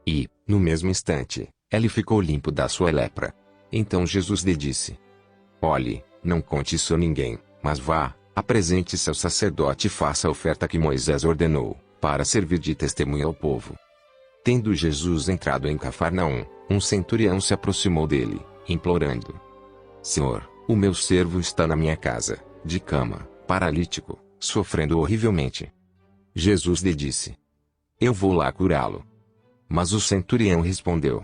E, no mesmo instante, ele ficou limpo da sua lepra. Então Jesus lhe disse: Olhe, não conte isso a ninguém, mas vá, apresente-se ao sacerdote e faça a oferta que Moisés ordenou, para servir de testemunha ao povo. Tendo Jesus entrado em Cafarnaum, um centurião se aproximou dele, implorando: Senhor, o meu servo está na minha casa, de cama, paralítico, sofrendo horrivelmente. Jesus lhe disse: Eu vou lá curá-lo. Mas o centurião respondeu: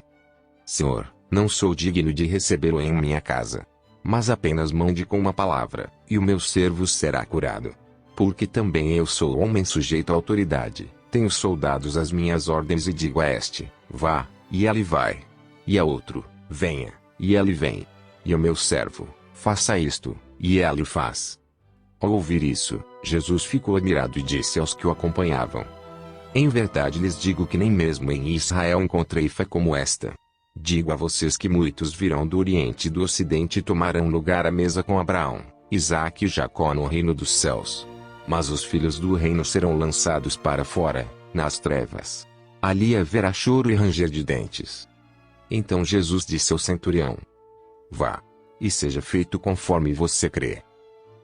Senhor, não sou digno de recebê-lo em minha casa. Mas apenas mande com uma palavra, e o meu servo será curado. Porque também eu sou homem sujeito à autoridade, tenho soldados às minhas ordens e digo a este: vá, e ele vai. E a outro: venha, e ele vem. E ao meu servo: faça isto, e ele o faz. Ao ouvir isso, Jesus ficou admirado e disse aos que o acompanhavam: Em verdade lhes digo que nem mesmo em Israel encontrei fé como esta. Digo a vocês que muitos virão do Oriente e do Ocidente e tomarão lugar à mesa com Abraão, Isaque e Jacó no reino dos céus. Mas os filhos do reino serão lançados para fora, nas trevas. Ali haverá choro e ranger de dentes. Então Jesus disse ao centurião: Vá, e seja feito conforme você crê.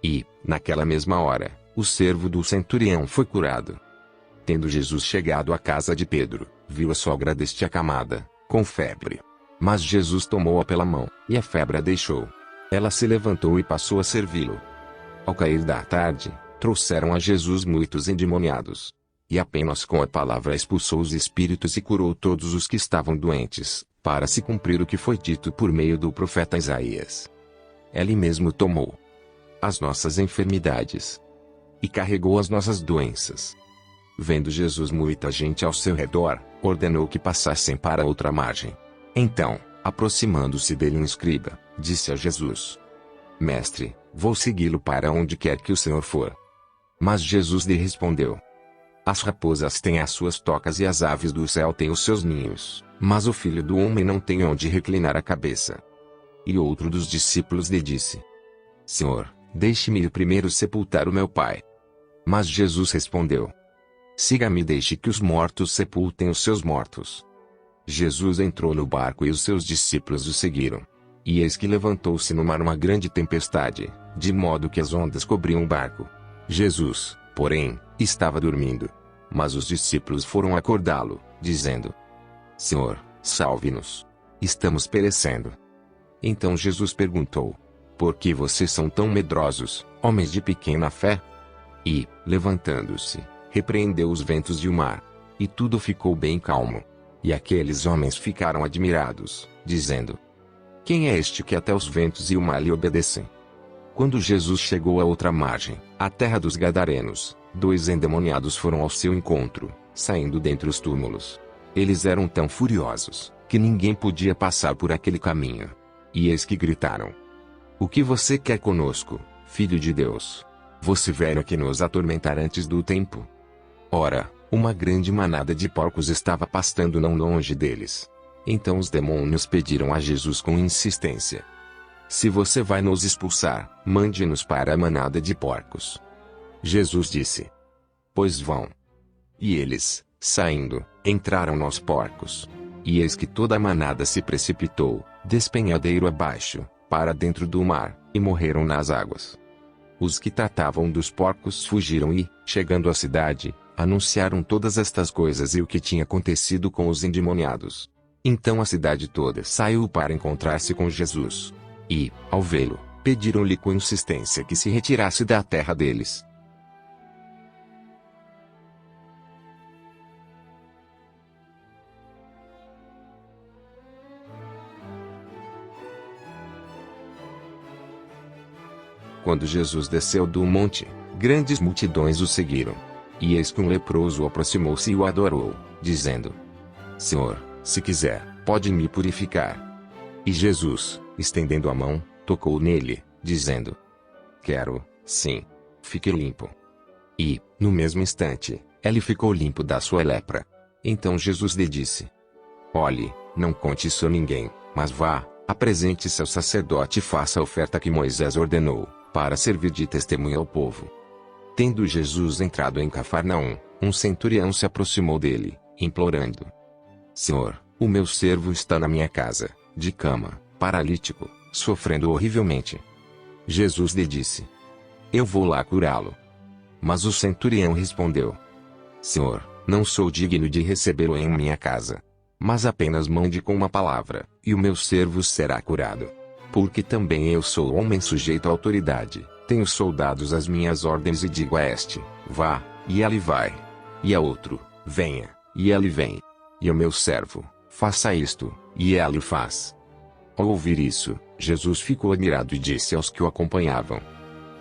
E, naquela mesma hora, o servo do centurião foi curado. Tendo Jesus chegado à casa de Pedro, viu a sogra deste acamada, com febre. Mas Jesus tomou-a pela mão, e a febre a deixou. Ela se levantou e passou a servi-lo. Ao cair da tarde, trouxeram a Jesus muitos endemoniados. E apenas com a palavra expulsou os espíritos e curou todos os que estavam doentes, para se cumprir o que foi dito por meio do profeta Isaías. Ele mesmo tomou as nossas enfermidades e carregou as nossas doenças. Vendo Jesus muita gente ao seu redor, ordenou que passassem para outra margem. Então, aproximando-se dele um escriba, disse a Jesus: Mestre, vou segui-lo para onde quer que o Senhor for. Mas Jesus lhe respondeu: As raposas têm as suas tocas e as aves do céu têm os seus ninhos, mas o Filho do Homem não tem onde reclinar a cabeça. E outro dos discípulos lhe disse: Senhor, deixe-me ir primeiro sepultar o meu pai. Mas Jesus respondeu: Siga-me e deixe que os mortos sepultem os seus mortos. Jesus entrou no barco e os seus discípulos o seguiram. E eis que levantou-se no mar uma grande tempestade, de modo que as ondas cobriam o barco. Jesus, porém, estava dormindo. Mas os discípulos foram acordá-lo, dizendo: Senhor, salve-nos. Estamos perecendo. Então Jesus perguntou: Por que vocês são tão medrosos, homens de pequena fé? E, levantando-se, repreendeu os ventos e o mar. E tudo ficou bem calmo. E aqueles homens ficaram admirados, dizendo: Quem é este que até os ventos e o mar lhe obedecem? Quando Jesus chegou à outra margem, a terra dos Gadarenos, 2 endemoniados foram ao seu encontro, saindo dentre os túmulos. Eles eram tão furiosos, que ninguém podia passar por aquele caminho. E eis que gritaram: O que você quer conosco, Filho de Deus? Você veio aqui nos atormentar antes do tempo? Ora, uma grande manada de porcos estava pastando não longe deles. Então os demônios pediram a Jesus com insistência: Se você vai nos expulsar, mande-nos para a manada de porcos. Jesus disse: Pois vão. E eles, saindo, entraram nos porcos. E eis que toda a manada se precipitou, despenhadeiro abaixo, para dentro do mar, e morreram nas águas. Os que tratavam dos porcos fugiram e, chegando à cidade, anunciaram todas estas coisas e o que tinha acontecido com os endemoniados. Então a cidade toda saiu para encontrar-se com Jesus. E, ao vê-lo, pediram-lhe com insistência que se retirasse da terra deles. Quando Jesus desceu do monte, grandes multidões o seguiram. E eis que um leproso aproximou-se e o adorou, dizendo: Senhor, se quiser, pode me purificar. E Jesus, estendendo a mão, tocou nele, dizendo: Quero, sim. Fique limpo. E, no mesmo instante, ele ficou limpo da sua lepra. Então Jesus lhe disse: Olhe, não conte isso a ninguém, mas vá, apresente-se ao sacerdote e faça a oferta que Moisés ordenou, para servir de testemunha ao povo. Tendo Jesus entrado em Cafarnaum, um centurião se aproximou dele, implorando: Senhor, o meu servo está na minha casa, de cama, paralítico, sofrendo horrivelmente. Jesus lhe disse: Eu vou lá curá-lo. Mas o centurião respondeu: Senhor, não sou digno de recebê-lo em minha casa. Mas apenas mande com uma palavra, e o meu servo será curado. Porque também eu sou homem sujeito à autoridade, tenho soldados às minhas ordens e digo a este: vá, e ele vai. E a outro: venha, e ele vem. E ao meu servo: faça isto, e ele faz. Ao ouvir isso, Jesus ficou admirado e disse aos que o acompanhavam: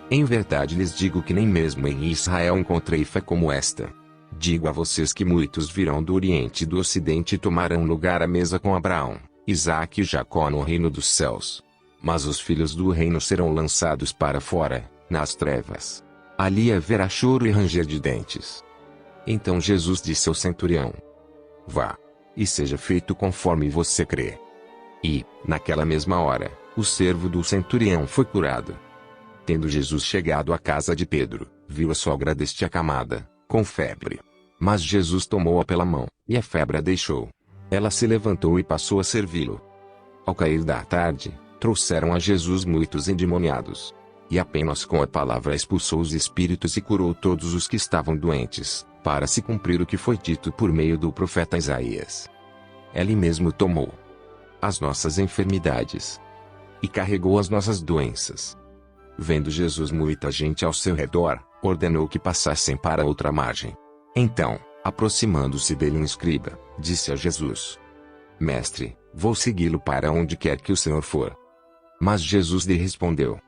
Em verdade lhes digo que nem mesmo em Israel encontrei fé como esta. Digo a vocês que muitos virão do Oriente e do Ocidente e tomarão lugar à mesa com Abraão, Isaque e Jacó no reino dos céus. Mas os filhos do reino serão lançados para fora, nas trevas. Ali haverá choro e ranger de dentes. Então Jesus disse ao centurião: Vá, e seja feito conforme você crê. E, naquela mesma hora, o servo do centurião foi curado. Tendo Jesus chegado à casa de Pedro, viu a sogra deste acamada, com febre. Mas Jesus tomou-a pela mão, e a febre a deixou. Ela se levantou e passou a servi-lo. Ao cair da tarde, trouxeram a Jesus muitos endemoniados. E apenas com a palavra expulsou os espíritos e curou todos os que estavam doentes, para se cumprir o que foi dito por meio do profeta Isaías. Ele mesmo tomou as nossas enfermidades e carregou as nossas doenças. Vendo Jesus muita gente ao seu redor, ordenou que passassem para outra margem. Então, aproximando-se dele um escriba, disse a Jesus: Mestre, vou segui-lo para onde quer que o Senhor for. Mas Jesus lhe respondeu: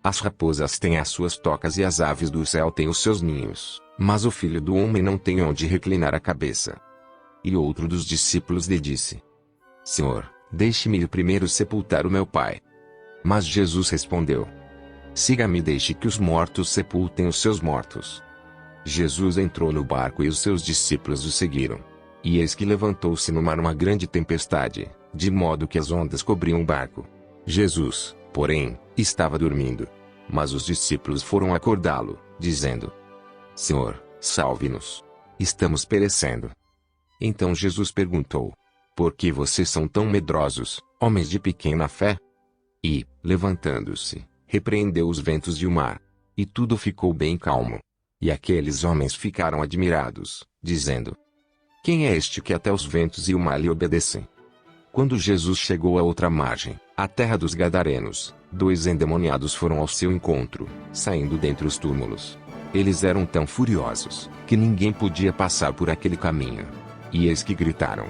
As raposas têm as suas tocas e as aves do céu têm os seus ninhos, mas o Filho do Homem não tem onde reclinar a cabeça. E outro dos discípulos lhe disse: Senhor, deixe-me ir primeiro sepultar o meu pai. Mas Jesus respondeu: Siga-me e deixe que os mortos sepultem os seus mortos. Jesus entrou no barco e os seus discípulos o seguiram. E eis que levantou-se no mar uma grande tempestade, de modo que as ondas cobriam o barco. Jesus, porém, estava dormindo. Mas os discípulos foram acordá-lo, dizendo: Senhor, salve-nos. Estamos perecendo. Então Jesus perguntou: Por que vocês são tão medrosos, homens de pequena fé? E, levantando-se, repreendeu os ventos e o mar. E tudo ficou bem calmo. E aqueles homens ficaram admirados, dizendo: Quem é este que até os ventos e o mar lhe obedecem? Quando Jesus chegou à outra margem, a terra dos Gadarenos, 2 endemoniados foram ao seu encontro, saindo dentre os túmulos. Eles eram tão furiosos, que ninguém podia passar por aquele caminho. E eis que gritaram: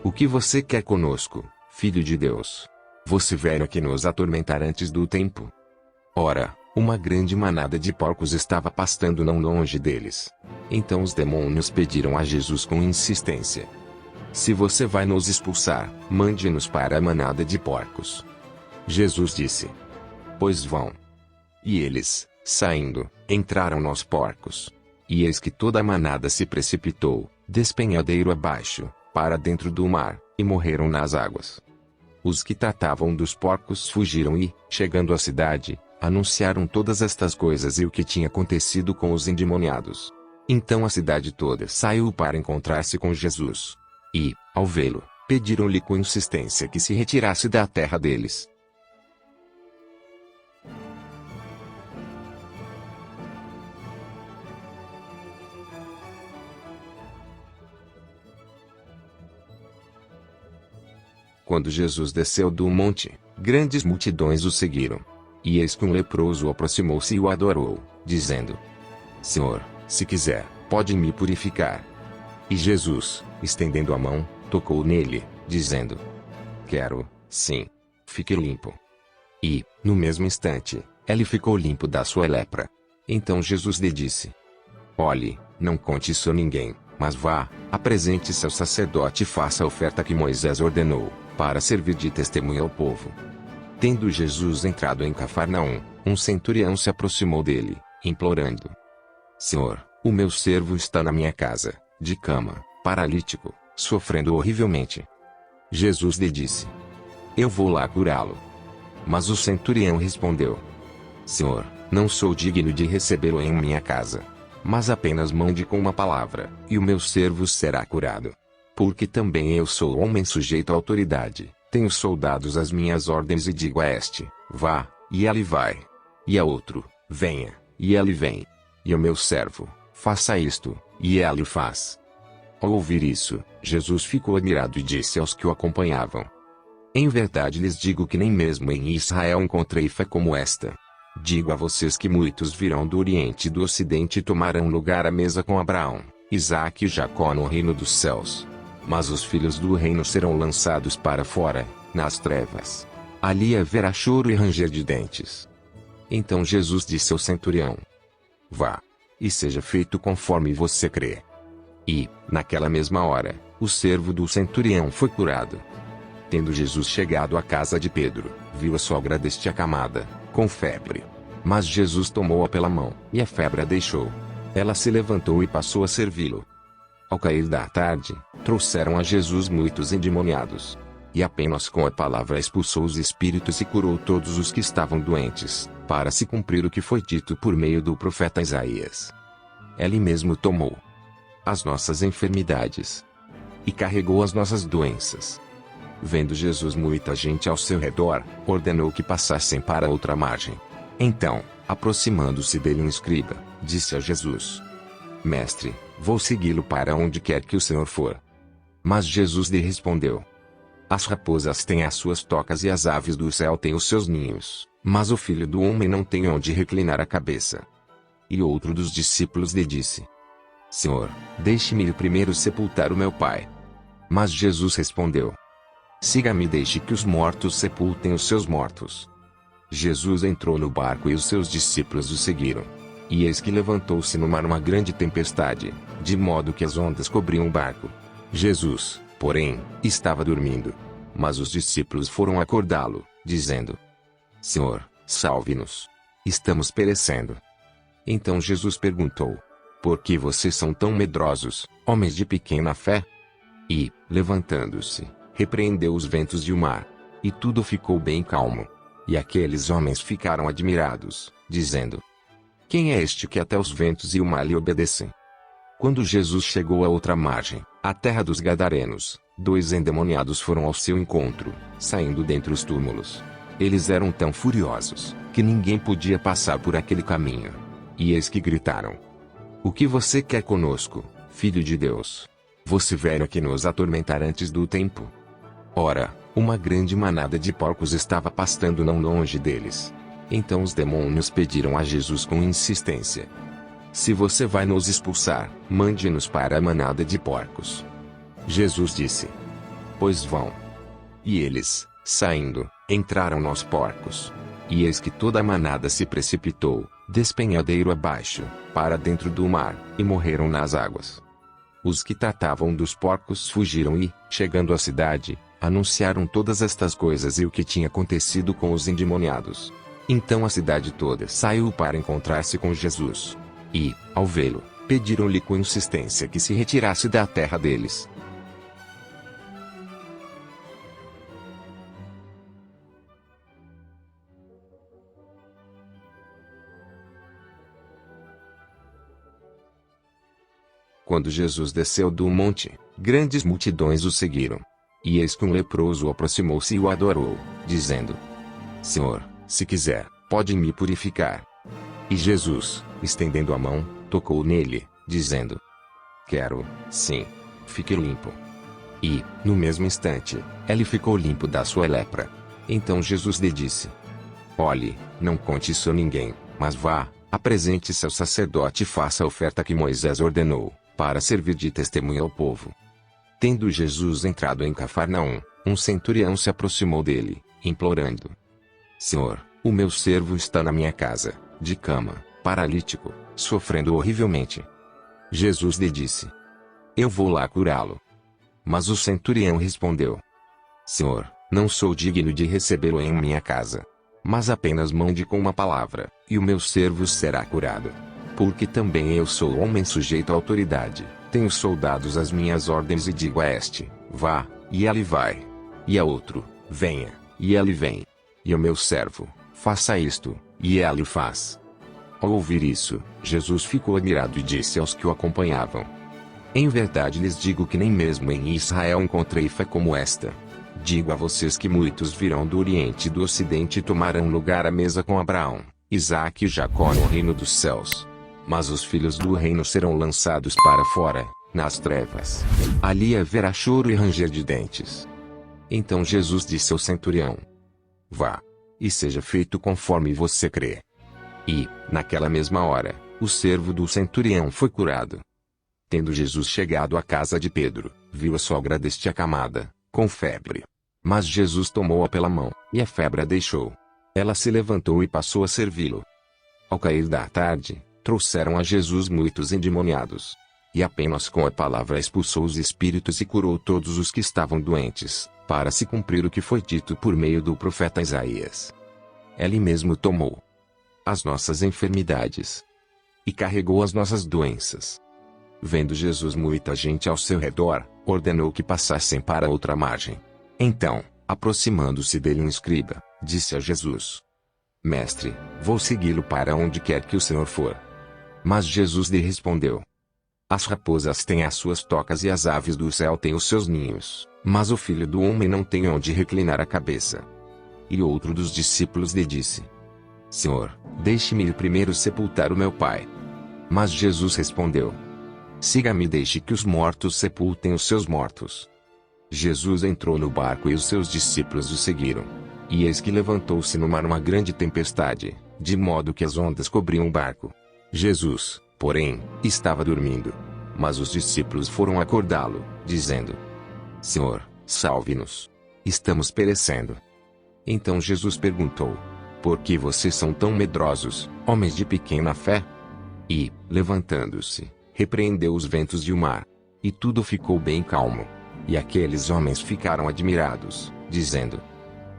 O que você quer conosco, Filho de Deus? Você veio aqui nos atormentar antes do tempo? Ora, uma grande manada de porcos estava pastando não longe deles. Então os demônios pediram a Jesus com insistência: Se você vai nos expulsar, mande-nos para a manada de porcos. Jesus disse: Pois vão. E eles, saindo, entraram nos porcos. E eis que toda a manada se precipitou, despenhadeiro abaixo, para dentro do mar, e morreram nas águas. Os que tratavam dos porcos fugiram e, chegando à cidade, anunciaram todas estas coisas e o que tinha acontecido com os endemoniados. Então a cidade toda saiu para encontrar-se com Jesus. E, ao vê-lo, pediram-lhe com insistência que se retirasse da terra deles. Quando Jesus desceu do monte, grandes multidões o seguiram. E eis que um leproso aproximou-se e o adorou, dizendo: Senhor, se quiser, pode me purificar. E Jesus, estendendo a mão, tocou nele, dizendo: Quero, sim. Fique limpo. E, no mesmo instante, ele ficou limpo da sua lepra. Então Jesus lhe disse: Olhe, não conte isso a ninguém, mas vá, apresente-se ao sacerdote e faça a oferta que Moisés ordenou, para servir de testemunha ao povo. Tendo Jesus entrado em Cafarnaum, um centurião se aproximou dele, implorando: Senhor, o meu servo está na minha casa, de cama, paralítico, sofrendo horrivelmente. Jesus lhe disse: Eu vou lá curá-lo. Mas o centurião respondeu: Senhor, não sou digno de recebê-lo em minha casa. Mas apenas mande com uma palavra, e o meu servo será curado. Porque também eu sou homem sujeito à autoridade, tenho soldados às minhas ordens e digo a este: vá, e ele vai. E a outro: venha, e ele vem. E ao meu servo: faça isto, e ele o faz. Ao ouvir isso, Jesus ficou admirado e disse aos que o acompanhavam: Em verdade lhes digo que nem mesmo em Israel encontrei fé como esta. Digo a vocês que muitos virão do Oriente e do Ocidente e tomarão lugar à mesa com Abraão, Isaque e Jacó no reino dos céus. Mas os filhos do reino serão lançados para fora, nas trevas. Ali haverá choro e ranger de dentes. Então Jesus disse ao centurião: Vá, e seja feito conforme você crê. E, naquela mesma hora, o servo do centurião foi curado. Tendo Jesus chegado à casa de Pedro, viu a sogra deste acamada, com febre. Mas Jesus tomou-a pela mão, e a febre a deixou. Ela se levantou e passou a servi-lo. Ao cair da tarde, trouxeram a Jesus muitos endemoniados. E apenas com a palavra expulsou os espíritos e curou todos os que estavam doentes, para se cumprir o que foi dito por meio do profeta Isaías. Ele mesmo tomou as nossas enfermidades e carregou as nossas doenças. Vendo Jesus muita gente ao seu redor, ordenou que passassem para outra margem. Então, aproximando-se dele um escriba, disse a Jesus: Mestre, vou segui-lo para onde quer que o Senhor for. Mas Jesus lhe respondeu: As raposas têm as suas tocas e as aves do céu têm os seus ninhos, mas o Filho do Homem não tem onde reclinar a cabeça. E outro dos discípulos lhe disse: Senhor, deixe-me ir primeiro sepultar o meu pai. Mas Jesus respondeu: Siga-me e deixe que os mortos sepultem os seus mortos. Jesus entrou no barco e os seus discípulos o seguiram. E eis que levantou-se no mar uma grande tempestade, de modo que as ondas cobriam o barco. Jesus, porém, estava dormindo. Mas os discípulos foram acordá-lo, dizendo: Senhor, salve-nos. Estamos perecendo. Então Jesus perguntou: Por que vocês são tão medrosos, homens de pequena fé? E, levantando-se, repreendeu os ventos e o mar. E tudo ficou bem calmo. E aqueles homens ficaram admirados, dizendo: Quem é este que até os ventos e o mar lhe obedecem? Quando Jesus chegou à outra margem, a terra dos Gadarenos, 2 endemoniados foram ao seu encontro, saindo dentre os túmulos. Eles eram tão furiosos, que ninguém podia passar por aquele caminho. E eis que gritaram: "O que você quer conosco, Filho de Deus? Você veio aqui nos atormentar antes do tempo?" Ora, uma grande manada de porcos estava pastando não longe deles. Então os demônios pediram a Jesus com insistência: "Se você vai nos expulsar, mande-nos para a manada de porcos." Jesus disse: "Pois vão." E eles, saindo, entraram nos porcos. E eis que toda a manada se precipitou, despenhadeiro abaixo, para dentro do mar, e morreram nas águas. Os que tratavam dos porcos fugiram e, chegando à cidade, anunciaram todas estas coisas e o que tinha acontecido com os endemoniados. Então a cidade toda saiu para encontrar-se com Jesus. E, ao vê-lo, pediram-lhe com insistência que se retirasse da terra deles. Quando Jesus desceu do monte, grandes multidões o seguiram. E eis que um leproso aproximou-se e o adorou, dizendo: "Senhor, se quiser, pode me purificar." E Jesus, estendendo a mão, tocou nele, dizendo: "Quero, sim, fique limpo." E, no mesmo instante, ele ficou limpo da sua lepra. Então Jesus lhe disse: "Olhe, não conte isso a ninguém, mas vá, apresente-se ao sacerdote e faça a oferta que Moisés ordenou, para servir de testemunha ao povo." Tendo Jesus entrado em Cafarnaum, um centurião se aproximou dele, implorando: "Senhor, o meu servo está na minha casa, de cama, paralítico, sofrendo horrivelmente." Jesus lhe disse: "Eu vou lá curá-lo." Mas o centurião respondeu: "Senhor, não sou digno de recebê-lo em minha casa. Mas apenas mande com uma palavra, e o meu servo será curado. Porque também eu sou homem sujeito à autoridade, tenho soldados às minhas ordens e digo a este: vá, e ele vai. E a outro: venha, e ele vem. E ao meu servo: faça isto, e ele o faz." Ao ouvir isso, Jesus ficou admirado e disse aos que o acompanhavam: "Em verdade lhes digo que nem mesmo em Israel encontrei fé como esta. Digo a vocês que muitos virão do Oriente e do Ocidente e tomarão lugar à mesa com Abraão, Isaque e Jacó no reino dos céus. Mas os filhos do reino serão lançados para fora, nas trevas. Ali haverá choro e ranger de dentes." Então Jesus disse ao centurião: "Vá, e seja feito conforme você crê." E, naquela mesma hora, o servo do centurião foi curado. Tendo Jesus chegado à casa de Pedro, viu a sogra deste acamada, com febre. Mas Jesus tomou-a pela mão, e a febre a deixou. Ela se levantou e passou a servi-lo. Ao cair da tarde, trouxeram a Jesus muitos endemoniados. E apenas com a palavra expulsou os espíritos e curou todos os que estavam doentes, para se cumprir o que foi dito por meio do profeta Isaías: "Ele mesmo tomou as nossas enfermidades e carregou as nossas doenças." Vendo Jesus muita gente ao seu redor, ordenou que passassem para outra margem. Então, aproximando-se dele um escriba, disse a Jesus: "Mestre, vou segui-lo para onde quer que o Senhor for." Mas Jesus lhe respondeu: "As raposas têm as suas tocas e as aves do céu têm os seus ninhos, mas o Filho do Homem não tem onde reclinar a cabeça." E outro dos discípulos lhe disse: "Senhor, deixe-me ir primeiro sepultar o meu pai." Mas Jesus respondeu: "Siga-me e deixe que os mortos sepultem os seus mortos." Jesus entrou no barco e os seus discípulos o seguiram. E eis que levantou-se no mar uma grande tempestade, de modo que as ondas cobriam o barco. Jesus, porém, estava dormindo. Mas os discípulos foram acordá-lo, dizendo: "Senhor, salve-nos. Estamos perecendo." Então Jesus perguntou: "Por que vocês são tão medrosos, homens de pequena fé?" E, levantando-se, repreendeu os ventos e o mar. E tudo ficou bem calmo. E aqueles homens ficaram admirados, dizendo: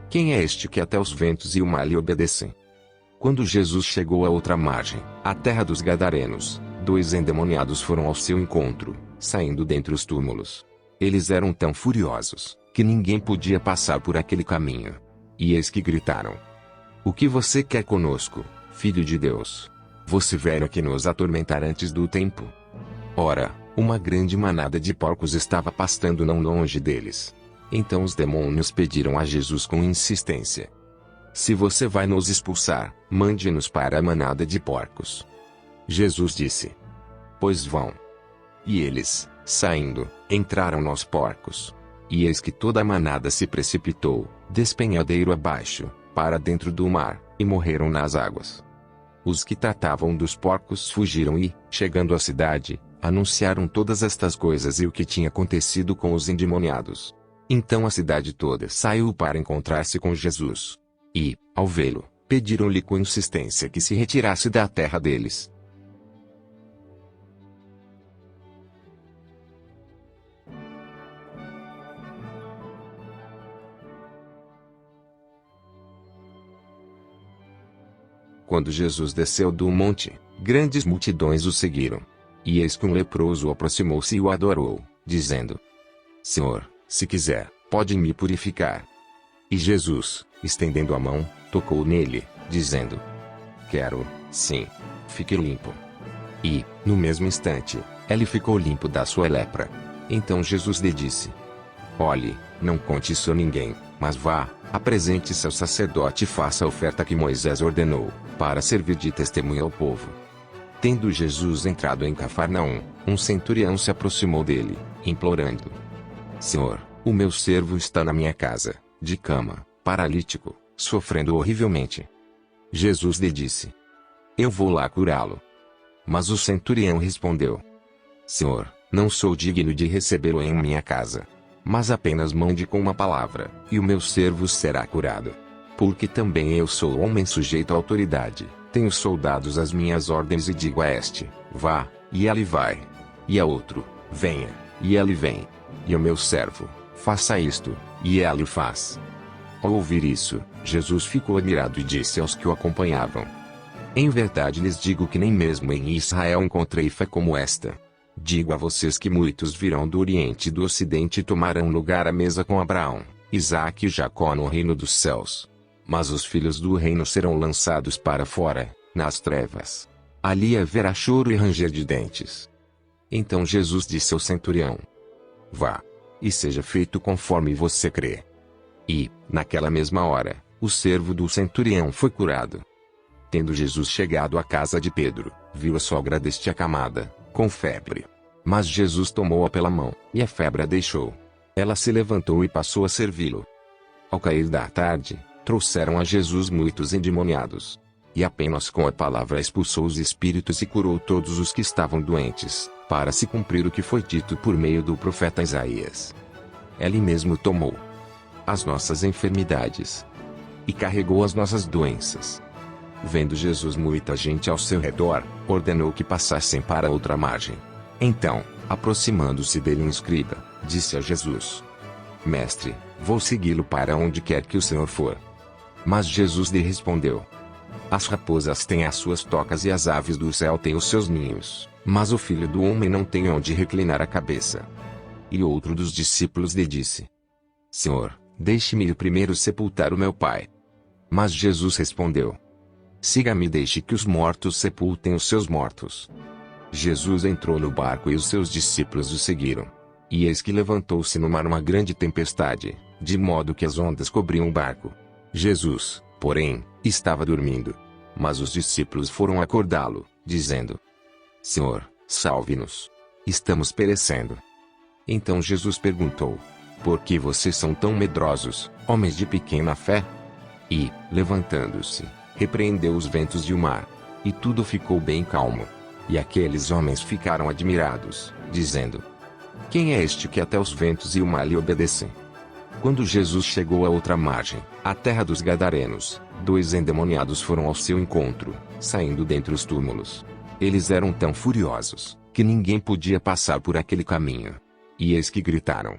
"Quem é este que até os ventos e o mar lhe obedecem?" Quando Jesus chegou à outra margem, a terra dos Gadarenos, 2 endemoniados foram ao seu encontro, saindo dentre os túmulos. Eles eram tão furiosos, que ninguém podia passar por aquele caminho. E eis que gritaram: "O que você quer conosco, Filho de Deus? Você veio aqui nos atormentar antes do tempo?" Ora, uma grande manada de porcos estava pastando não longe deles. Então os demônios pediram a Jesus com insistência: se você vai nos expulsar, mande-nos para a manada de porcos. Jesus disse: pois vão. E eles, saindo, entraram nos porcos. E eis que toda a manada se precipitou, despenhadeiro abaixo, para dentro do mar, e morreram nas águas. Os que tratavam dos porcos fugiram e, chegando à cidade, anunciaram todas estas coisas e o que tinha acontecido com os endemoniados. Então a cidade toda saiu para encontrar-se com Jesus. E, ao vê-lo, pediram-lhe com insistência que se retirasse da terra deles. Quando Jesus desceu do monte, grandes multidões o seguiram. E eis que um leproso aproximou-se e o adorou, dizendo: Senhor, se quiser, pode me purificar. E Jesus, estendendo a mão, tocou nele, dizendo: quero, sim, fique limpo. E, no mesmo instante, ele ficou limpo da sua lepra. Então Jesus lhe disse: olhe, não conte isso a ninguém, mas vá, apresente-se ao sacerdote e faça a oferta que Moisés ordenou, para servir de testemunha ao povo. Tendo Jesus entrado em Cafarnaum, um centurião se aproximou dele, implorando: Senhor, o meu servo está na minha casa, de cama, paralítico, sofrendo horrivelmente. Jesus lhe disse: eu vou lá curá-lo. Mas o centurião respondeu: Senhor, não sou digno de recebê-lo em minha casa. Mas apenas mande com uma palavra, e o meu servo será curado. Porque também eu sou homem sujeito à autoridade, tenho soldados às minhas ordens e digo a este: vá, e ele vai. E a outro: venha, e ele vem. E ao meu servo: faça isto, e ele o faz. Ao ouvir isso, Jesus ficou admirado e disse aos que o acompanhavam: em verdade lhes digo que nem mesmo em Israel encontrei fé como esta. Digo a vocês que muitos virão do Oriente e do Ocidente e tomarão lugar à mesa com Abraão, Isaque e Jacó no reino dos céus. Mas os filhos do reino serão lançados para fora, nas trevas. Ali haverá choro e ranger de dentes. Então Jesus disse ao centurião: vá, e seja feito conforme você crê. E, naquela mesma hora, o servo do centurião foi curado. Tendo Jesus chegado à casa de Pedro, viu a sogra deste acamada, com febre. Mas Jesus tomou-a pela mão, e a febre a deixou. Ela se levantou e passou a servi-lo. Ao cair da tarde, trouxeram a Jesus muitos endemoniados. E apenas com a palavra expulsou os espíritos e curou todos os que estavam doentes, para se cumprir o que foi dito por meio do profeta Isaías. Ele mesmo tomou as nossas enfermidades e carregou as nossas doenças. Vendo Jesus muita gente ao seu redor, ordenou que passassem para outra margem. Então, aproximando-se dele um escriba, disse a Jesus: Mestre, vou segui-lo para onde quer que o Senhor for. Mas Jesus lhe respondeu: as raposas têm as suas tocas e as aves do céu têm os seus ninhos, mas o Filho do Homem não tem onde reclinar a cabeça. E outro dos discípulos lhe disse: Senhor, deixe-me ir primeiro sepultar o meu pai. Mas Jesus respondeu: siga-me e deixe que os mortos sepultem os seus mortos. Jesus entrou no barco e os seus discípulos o seguiram. E eis que levantou-se no mar uma grande tempestade, de modo que as ondas cobriam o barco. Jesus, porém, estava dormindo. Mas os discípulos foram acordá-lo, dizendo: Senhor, salve-nos. Estamos perecendo. Então Jesus perguntou: por que vocês são tão medrosos, homens de pequena fé? E, levantando-se, repreendeu os ventos e o mar. E tudo ficou bem calmo. E aqueles homens ficaram admirados, dizendo: quem é este que até os ventos e o mar lhe obedecem? Quando Jesus chegou à outra margem, a terra dos Gadarenos, 2 endemoniados foram ao seu encontro, saindo dentre os túmulos. Eles eram tão furiosos, que ninguém podia passar por aquele caminho. E eis que gritaram: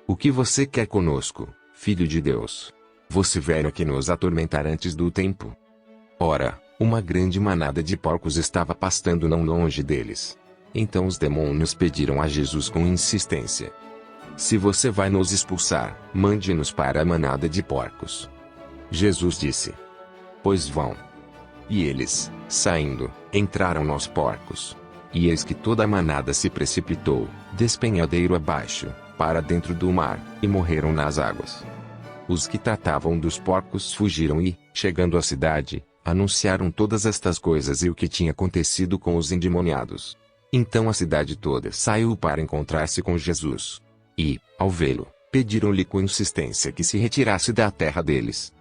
o que você quer conosco, Filho de Deus? Você veio aqui nos atormentar antes do tempo? Ora, uma grande manada de porcos estava pastando não longe deles. Então os demônios pediram a Jesus com insistência: se você vai nos expulsar, mande-nos para a manada de porcos. Jesus disse: pois vão. E eles, saindo, entraram nos porcos. E eis que toda a manada se precipitou, despenhadeiro abaixo, para dentro do mar, e morreram nas águas. Os que tratavam dos porcos fugiram e, chegando à cidade, anunciaram todas estas coisas e o que tinha acontecido com os endemoniados. Então a cidade toda saiu para encontrar-se com Jesus. E, ao vê-lo, pediram-lhe com insistência que se retirasse da terra deles.